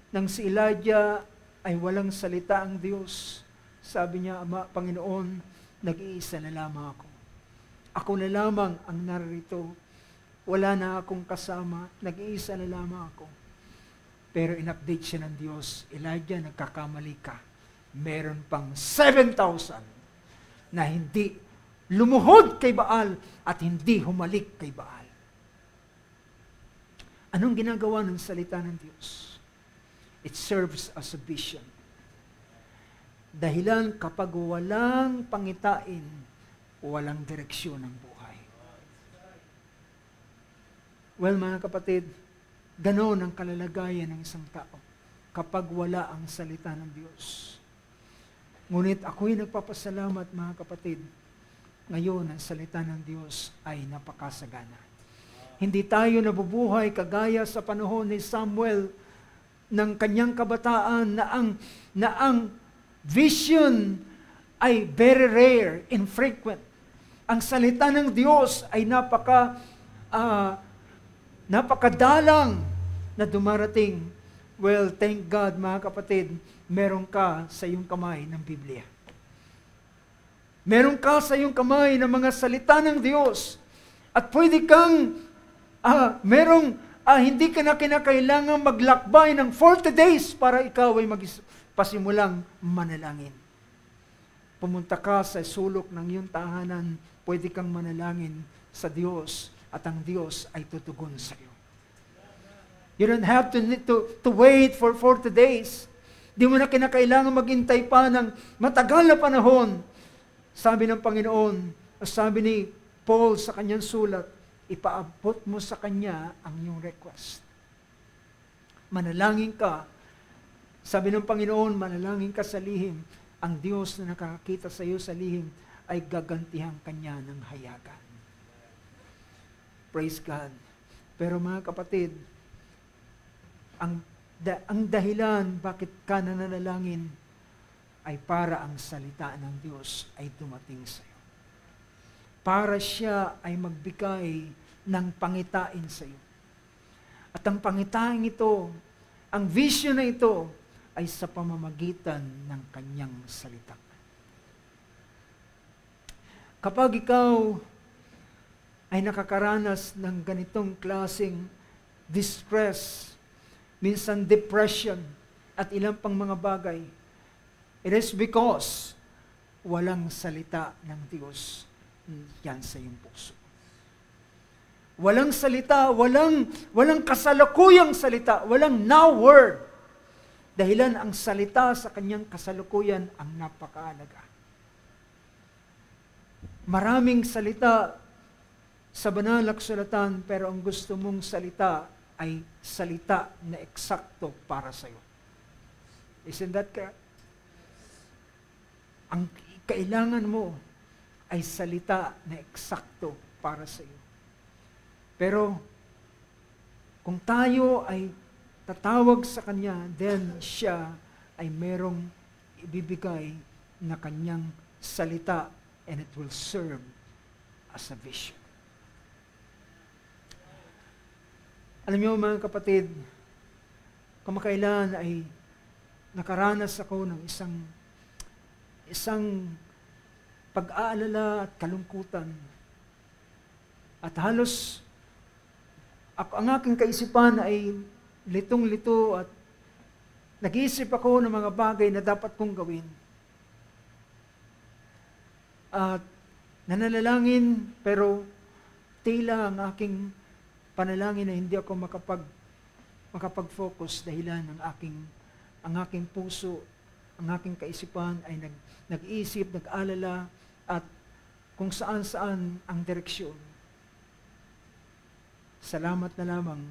Nang si Elijah ay walang salita ang Diyos, sabi niya, Ama, Panginoon, nag-iisa na lamang ako. Ako na lamang ang narito. Wala na akong kasama, nag-iisa na lamang ako. Pero in-update siya ng Diyos, Elijah, nagkakamali ka. Meron pang 7,000 na hindi lumuhod kay Baal at hindi humalik kay Baal. Anong ginagawa ng salita ng Diyos? It serves as a vision. Dahilan kapag walang pangitain, walang direksyon ng buhay. Well, mga kapatid, ganoon ang kalalagayan ng isang tao kapag wala ang salita ng Diyos. Ngunit ako'y nagpapasalamat, mga kapatid, ngayon ang salita ng Diyos ay napakasagana. Hindi tayo nabubuhay kagaya sa panahon ni Samuel ng kanyang kabataan na ang vision ay very rare, infrequent. Ang salita ng Diyos ay napakadalang na dumarating. Well, thank God, mga kapatid, meron ka sa iyong kamay ng Biblia. Meron ka sa iyong kamay ng mga salita ng Diyos. At pwede kang, hindi ka na kinakailangan maglakbay ng 40 days para ikaw ay pasimulang manalangin. Pumunta ka sa sulok ng iyong tahanan, pwede kang manalangin sa Diyos at ang Diyos ay tutugon sa iyo. You don't have to wait for 40 days. Di mo na kinakailangan maghintay pa ng matagal na panahon. Sabi ng Panginoon, sabi ni Paul sa kanyang sulat, ipaabot mo sa Kanya ang iyong request. Manalangin ka. Sabi ng Panginoon, manalangin ka sa lihim. Ang Diyos na nakakita sa iyo sa lihim ay gagantihan Kanya ng hayagan. Praise God. Pero mga kapatid, ang dahilan bakit ka nananalangin ay para ang salita ng Diyos ay dumating sa iyo. Para siya ay magbigay ng pangitain sa iyo. At ang pangitain ito, ang vision na ito, ay sa pamamagitan ng kanyang salita. Kapag ikaw ay nakakaranas ng ganitong klaseng distress, minsan depression, at ilang pang mga bagay, it is because walang salita ng Diyos yan sa iyong puso. Walang salita, walang kasalukuyang salita, walang now word. Dahilan ang salita sa kanyang kasalukuyan ang napakaalaga. Maraming salita sa banal na kasulatan, pero ang gusto mong salita ay salita na eksakto para sa iyo. Isn't that correct? Ang kailangan mo ay salita na eksakto para sa iyo. Pero kung tayo ay tatawag sa Kanya, then siya ay merong ibibigay na Kanyang salita, and it will serve as a vision. Alam niyo mga kapatid, kamakailan ay nakaranas ako ng isang pag-aalala at kalungkutan. At halos ang aking kaisipan ay litong-lito at nag-iisip ako ng mga bagay na dapat kong gawin. At nananalangin, pero tila ang aking panalangin na hindi ako makapag-focus dahilan ng ang aking puso, ang aking kaisipan ay nag-iisip, nag-alala, at kung saan-saan ang direksyon. Salamat na lamang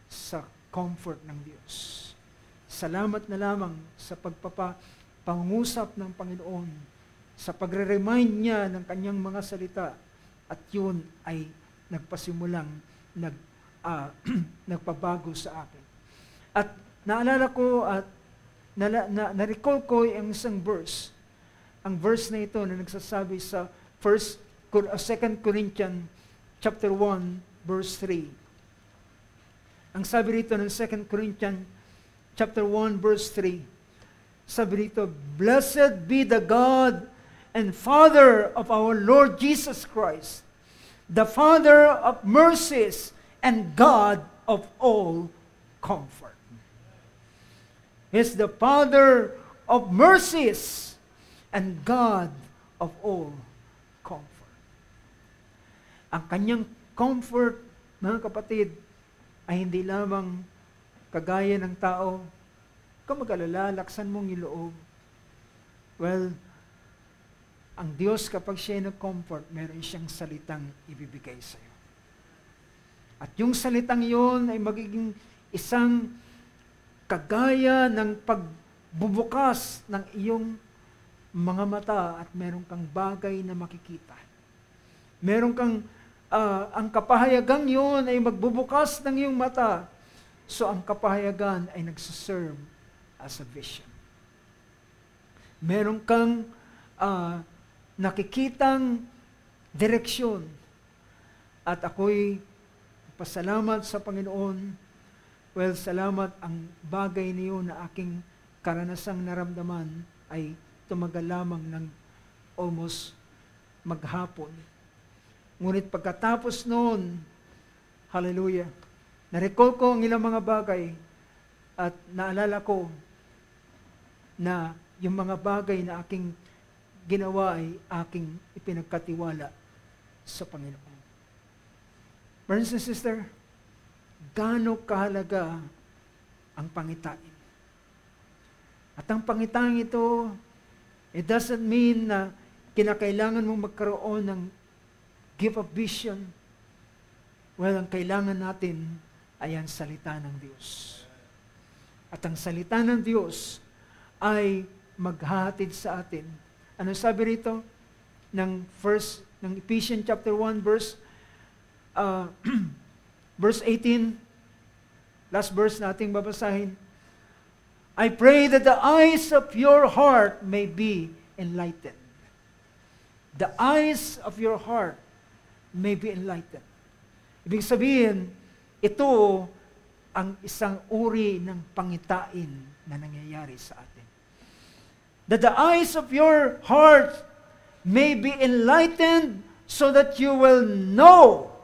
sa comfort ng Diyos. Salamat na lamang sa pangungusap ng Panginoon, sa pagre-remind niya ng kanyang mga salita, at yun ay nagpasimulang nagpabago sa akin. At naalala ko at na-recall ko ang isang verse. Ang verse na ito na nagsasabi sa 2 Corinthians chapter 1 verse 3. Ang sabi rito ng 2 Corinthians chapter 1 verse 3, sabi rito, "Blessed be the God and Father of our Lord Jesus Christ, the Father of mercies and God of all comfort." He is the Father of mercies and God of all comfort. Ang kanyang comfort, mga kapatid, ay hindi lamang kagaya ng tao, kung mag-alala, laksan mong iloob. Well, ang Diyos kapag siya nag-comfort, meron siyang salitang ibibigay sa iyo. At yung salitang iyon ay magiging isang kagaya ng pagbubukas ng iyong mga mata at meron kang bagay na makikita. Meron kang ang kapahayagan yun ay magbubukas ng iyong mata. So ang kapahayagan ay nagsiserve as a vision. Meron kang nakikitang direksyon. At ako'y pasalamat sa Panginoon. Well, salamat, ang bagay niyo na aking karanasang naramdaman ay tumagal lamang ng almost maghapon. Ngunit pagkatapos noon, hallelujah, na-recall ko ang ilang mga bagay at naalala ko na yung mga bagay na aking ginawa ay aking ipinagkatiwala sa Panginoon. Brothers and sisters, gaano kahalaga ang pangitain. At ang pangitain ito, it doesn't mean na kinakailangan mong magkaroon ng gift of vision. Well, ang kailangan natin ay ang salita ng Diyos. At ang salita ng Diyos ay maghahatid sa atin. Ano sabi rito? Ng Ephesians chapter 1 verse 18, last verse nating babasahin. "I pray that the eyes of your heart may be enlightened." The eyes of your heart may be enlightened. Ibig sabihin, ito ang isang uri ng pangitain na nangyayari sa atin. That the eyes of your heart may be enlightened so that you will know.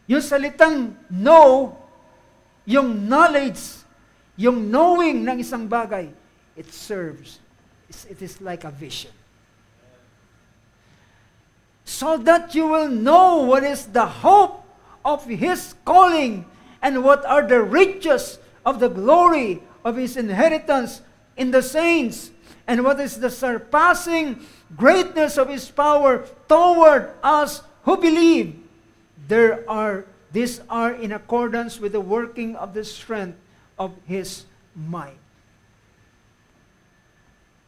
Yung salitang know, yung knowledge, yung knowing ng isang bagay, it serves. It is like a vision. So that you will know what is the hope of His calling and what are the riches of the glory of His inheritance in the saints, and what is the surpassing greatness of His power toward us who believe. These are in accordance with the working of the strength of His might.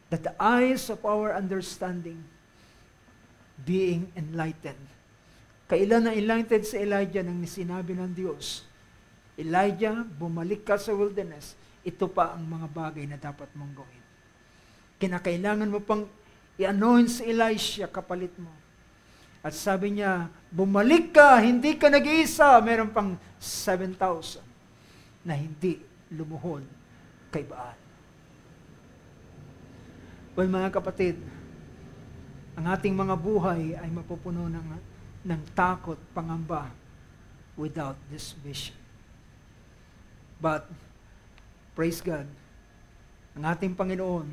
That the eyes of our understanding being enlightened. Kailan na enlightened si Elijah nang sinabi ng Diyos, Elijah, bumalik ka sa wilderness. Ito pa ang mga bagay na dapat mong gawin. Kinakailangan mo pang i-anoint si Elisha, kapalit mo. At sabi niya, bumalik ka, hindi ka nag-iisa. Meron pang 7,000 na hindi lumuhod kay Baal. Well, mga kapatid, ang ating mga buhay ay mapupuno ng takot, pangamba, without this vision. But, praise God, ang ating Panginoon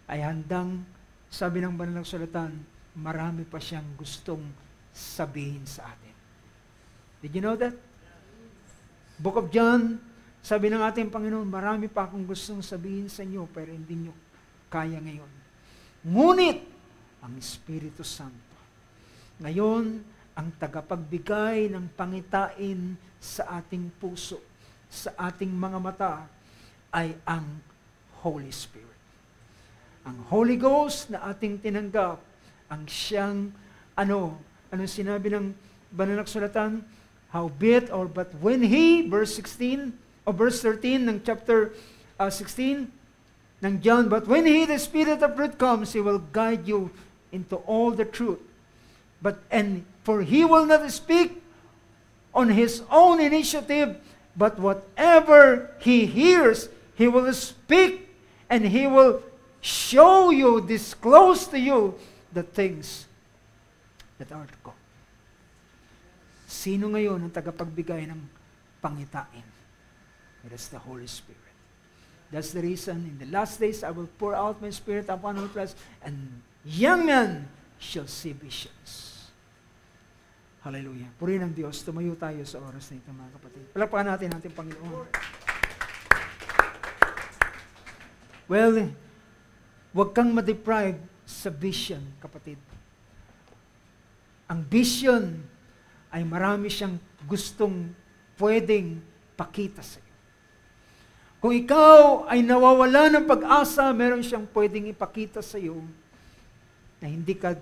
ay handang, sabi ng banal na kasulatan, marami pa siyang gustong sabihin sa atin. Did you know that? Book of John, sabi ng ating Panginoon, marami pa akong gustong sabihin sa inyo, pero hindi nyo kaya ngayon. Ngunit, ang Espiritu Santo, ngayon, ang tagapagbigay ng pangitain sa ating puso, sa ating mga mata, ay ang Holy Spirit. Ang Holy Ghost na ating tinanggap, ang siyang, anong sinabi ng banal na kasulatan? Howbeit, or but when He, verse 16, or verse 13 ng chapter 16 ng John, but when He, the Spirit of truth, comes, He will guide you into all the truth. For He will not speak on His own initiative, but whatever He hears, He will speak, and He will show you, disclose to you, the things that are to come. Sino ngayon ang tagapagbigay ng pangitain? It is the Holy Spirit. That's the reason, in the last days, I will pour out my Spirit upon all flesh, and young men shall see visions. Hallelujah. Purihin ang Diyos. Tumayo tayo sa oras na ito, mga kapatid. Palakpakan natin ang ating Panginoon. Well, huwag kang ma-deprive sa vision, kapatid. Ang vision ay marami siyang gustong pwedeng pakita sa iyo. Kung ikaw ay nawawala ng pag-asa, meron siyang pwedeng ipakita sa iyo na hindi ka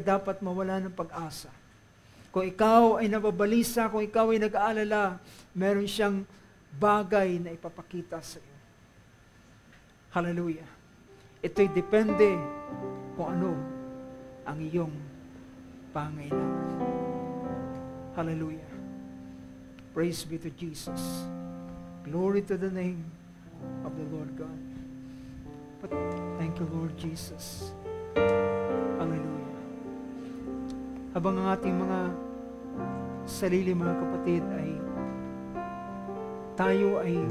dapat mawala ng pag-asa. Kung ikaw ay nababalisa, kung ikaw ay nag-aalala, meron siyang bagay na ipapakita sa iyo. Hallelujah. Ito'y depende kung ano ang iyong pangailangan. Hallelujah. Praise be to Jesus. Glory to the name of the Lord God. But thank you, Lord Jesus. Hallelujah. Habang ang ating mga sarili, mga kapatid, ay tayo ay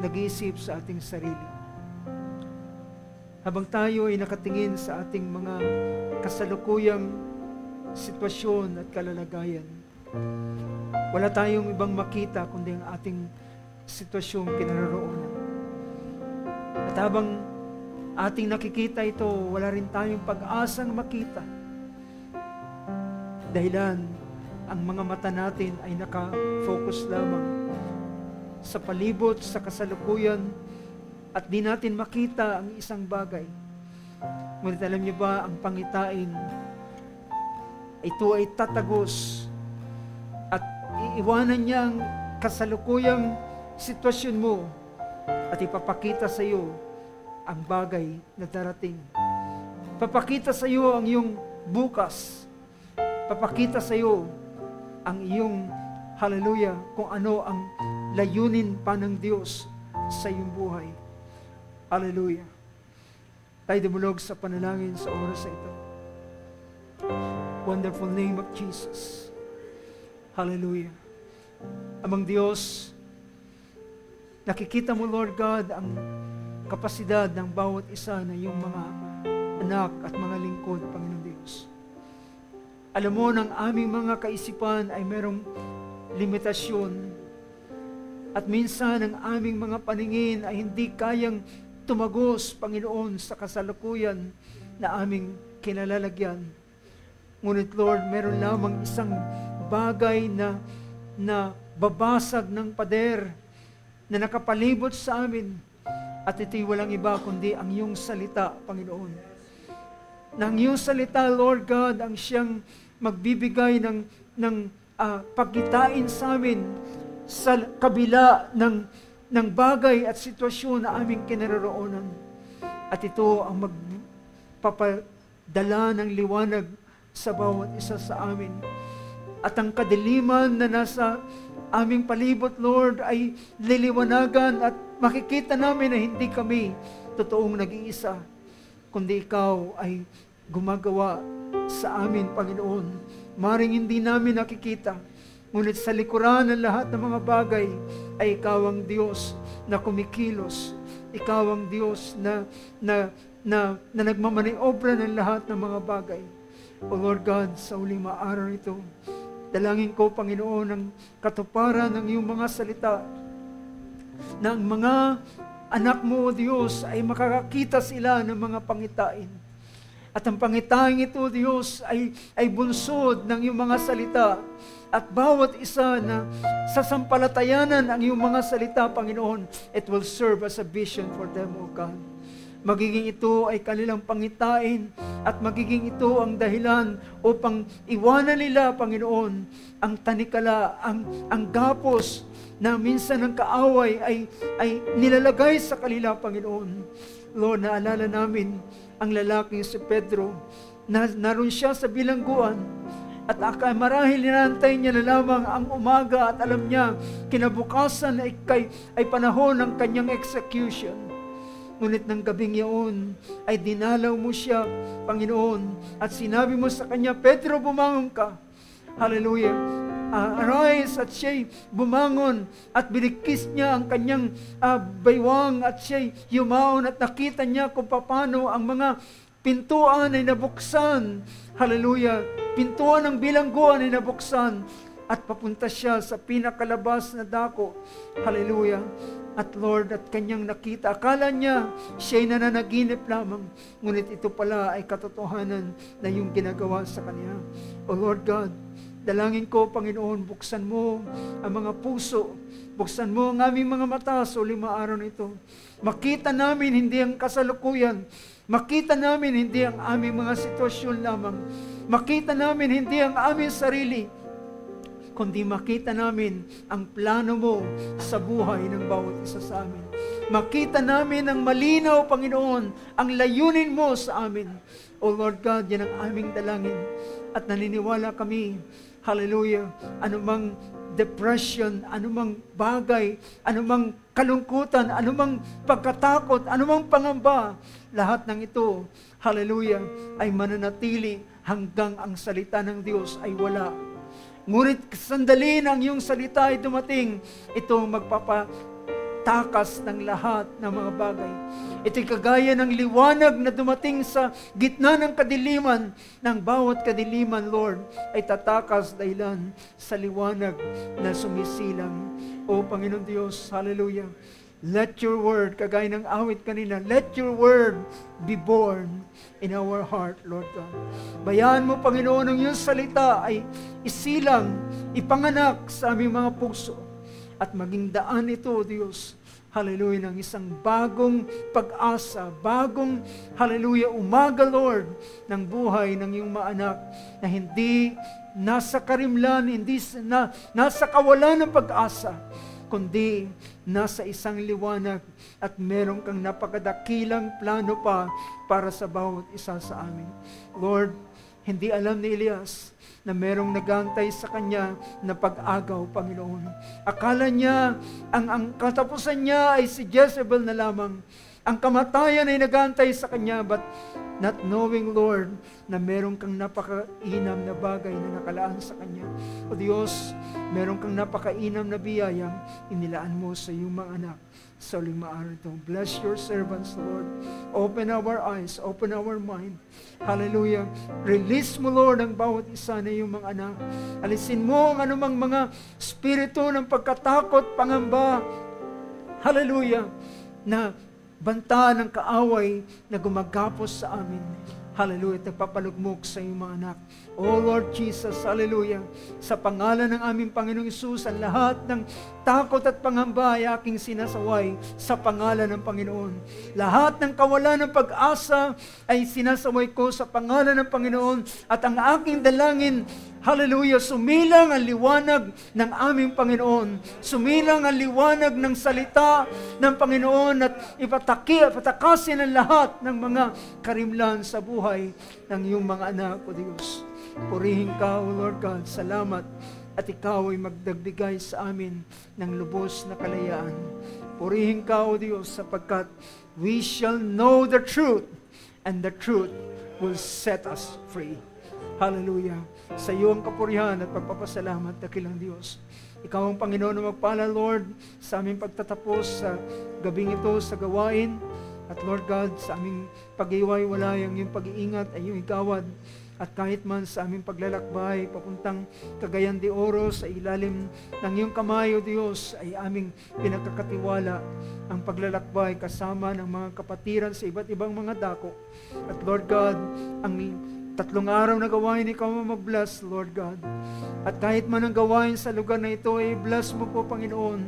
nag-iisip sa ating sarili. Habang tayo ay nakatingin sa ating mga kasalukuyang sitwasyon at kalalagayan, wala tayong ibang makita kundi ang ating sitwasyong kinaroroonan. At habang ating nakikita ito, wala rin tayong pag-asang makita. Dahilan, ang mga mata natin ay naka-focus lamang sa palibot, sa kasalukuyan, at di natin makita ang isang bagay. Ngunit alam niyo ba, ang pangitain, ito ay tatagos at iiwanan niya ang kasalukuyang sitwasyon mo at ipapakita sa iyo ang bagay na darating. Papakita sa iyo ang iyong bukas. Papakita sa iyo ang iyong hallelujah, kung ano ang layunin pa ng Diyos sa iyong buhay. Hallelujah. Tayo dumulog sa panalangin sa oras na ito. Wonderful name of Jesus. Hallelujah. Amang Diyos, nakikita mo, Lord God, ang kapasidad ng bawat isa na iyong mga anak at mga lingkod, Panginoon Diyos. Alam mo, ng aming mga kaisipan ay merong limitasyon at minsan ang aming mga paningin ay hindi kayang tumagos, Panginoon, sa kasalukuyan na aming kinalalagyan. Ngunit, Lord, meron lamang isang bagay na babasag ng pader na nakapalibot sa amin, at ito'y walang iba kundi ang iyong salita, Panginoon. Na ang iyong salita, Lord God, ang siyang magbibigay ng pagkitain sa amin sa kabila ng bagay at sitwasyon na aming kinaroroonan. At ito ang magpapadala ng liwanag sa bawat isa sa amin. At ang kadiliman na nasa aming palibot, Lord, ay liliwanagan at makikita namin na hindi kami totoong nag-iisa, kundi ikaw ay gumagawa sa amin, Panginoon. Maring hindi namin nakikita, ngunit sa likuran ng lahat ng mga bagay ay ikaw ang Diyos na kumikilos. Ikaw ang Diyos na nagmamaniobra ng lahat ng mga bagay. O Lord God, sa uling araw ito, dalangin ko, Panginoon, ang katuparan ng iyong mga salita, na ang mga anak mo, O Diyos, ay makakakita sila ng mga pangitain. At ang pangitain ito, Diyos, ay bunsod ng iyong mga salita. At bawat isa na sasampalatayanan ang iyong mga salita, Panginoon, it will serve as a vision for them, O God. Magiging ito ay kanilang pangitain at magiging ito ang dahilan upang iwanan nila, Panginoon, ang tanikala, ang gapos na minsan ng kaaway ay nilalagay sa kanila, Panginoon. Lord, naalala namin ang lalaking si Pedro, na naroon siya sa bilangguan at marahil ninantay niya na lamang ang umaga at alam niya kinabukasan ay panahon ng kanyang execution. Ngunit ng gabing iyon ay dinalaw mo siya, Panginoon, at sinabi mo sa kanya, Pedro, bumangon ka. Hallelujah. Arise, at siya'y bumangon at binikis niya ang kanyang baywang at siya'y yumaon at nakita niya kung paano ang mga pintuan ay nabuksan. Hallelujah. Pintuan ng bilangguan ay nabuksan at papunta siya sa pinakalabas na dako. Hallelujah. At Lord, at kanyang nakita, akala niya siya'y nananaginip lamang, ngunit ito pala ay katotohanan na yung ginagawa sa kanya. O Lord God, dalangin ko, Panginoon, buksan mo ang mga puso, buksan mo ang aming mga mata sa uling araw na ito. Makita namin hindi ang kasalukuyan, makita namin hindi ang aming mga sitwasyon lamang, makita namin hindi ang aming sarili, kundi makita namin ang plano mo sa buhay ng bawat isa sa amin. Makita namin ang malinaw, Panginoon, ang layunin mo sa amin. O Lord God, yan ang aming dalangin. At naniniwala kami, hallelujah, anumang depression, anumang bagay, anumang kalungkutan, anumang pagkatakot, anumang pangamba, lahat ng ito, hallelujah, ay mananatili hanggang ang salita ng Diyos ay wala. Ngunit sandali ng iyong salita ay dumating, itong magpapatakas ng lahat ng mga bagay. Ito'y kagaya ng liwanag na dumating sa gitna ng kadiliman, ng bawat kadiliman, Lord, ay tatakas dahilan sa liwanag na sumisilang. O Panginoon Diyos, hallelujah. Let your word, kagaya ng awit kanina, let your word be born in our heart, Lord God. Bayaan mo, Panginoon, ang iyong salita ay isilang, ipanganak sa aming mga puso at maging daan ito, Diyos, hallelujah, ng isang bagong pag-asa, bagong, hallelujah, umaga, Lord, ng buhay ng iyong mga anak na hindi nasa karimlan, hindi nasa kawalan ng pag-asa, kundi nasa isang liwanag at meron kang napakadakilang plano pa para sa bawat isa sa amin. Lord, hindi alam ni Elias na merong nagantay sa kanya na pag-agaw, Panginoon. Akala niya, ang katapusan niya ay si Jezebel na lamang. Ang kamatayan ay nagantay sa kanya, but not knowing, Lord, na meron kang napakainam na bagay na nakalaan sa kanya. O Diyos, meron kang napakainam na biyayang inilaan mo sa iyong mga anak sa uling maaari ito. Bless your servants, Lord. Open our eyes, open our mind. Hallelujah. Release mo, Lord, ang bawat isa na iyong mga anak. Alisin mo ang anumang mga spirito ng pagkatakot, pangamba. Hallelujah. Na banta ng kaaway na gumagapos sa amin. Hallelujah. Nagpapalugmok sa iyong mga anak. Oh Lord Jesus, hallelujah. Sa pangalan ng aming Panginoong Hesus, ang lahat ng takot at pangamba ay aking sinasaway sa pangalan ng Panginoon. Lahat ng kawalan ng pag-asa ay sinasaway ko sa pangalan ng Panginoon. At ang aking dalangin, hallelujah, sumilang ang liwanag ng aming Panginoon. Sumilang ang liwanag ng salita ng Panginoon at ipatakasin ang lahat ng mga karimlan sa buhay ng iyong mga anak, O Diyos. Purihin ka, O Lord God, salamat at ikaw ay magdagbigay sa amin ng lubos na kalayaan. Purihin ka, O Diyos, sapagkat we shall know the truth and the truth will set us free. Hallelujah. Sa iyo ang kapurihan at pagpapasalamat, dakilang Diyos. Ikaw ang Panginoon na magpala, Lord, sa aming pagtatapos sa gabing ito sa gawain. At Lord God, sa aming pag-iway-walay ang iyong pag-iingat ay iyong igawad. At kahit man sa aming paglalakbay, papuntang Cagayan de Oro, sa ilalim ng iyong kamay, O Diyos, ay aming pinagkakatiwala ang paglalakbay kasama ng mga kapatiran sa iba't ibang mga dako. At Lord God, ang 3 araw na gawain, ikaw mag-bless, Lord God. At kahit man ang gawain sa lugar na ito, ay bless mo po, Panginoon.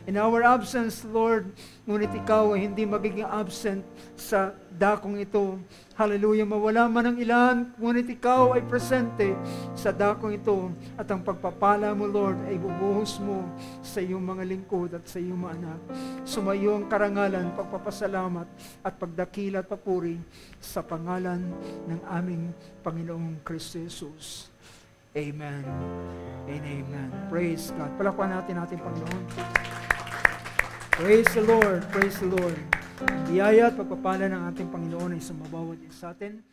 In our absence, Lord, ngunit ikaw ay hindi magiging absent sa dakong ito. Hallelujah, mawala man ang ilan, ngunit ikaw ay presente sa dakong ito. At ang pagpapala mo, Lord, ay bubuhos mo sa iyong mga lingkod at sa iyong mga anak. Sumayo ang karangalan, pagpapasalamat at pagdakila at papuri sa pangalan ng aming Panginoong Kristo Jesus. Amen and amen. Praise God. Palakpakan natin ating Panginoon. Praise the Lord. Praise the Lord. Ang biyaya at pagpapala ng ating Panginoon ay sumabawat sa atin.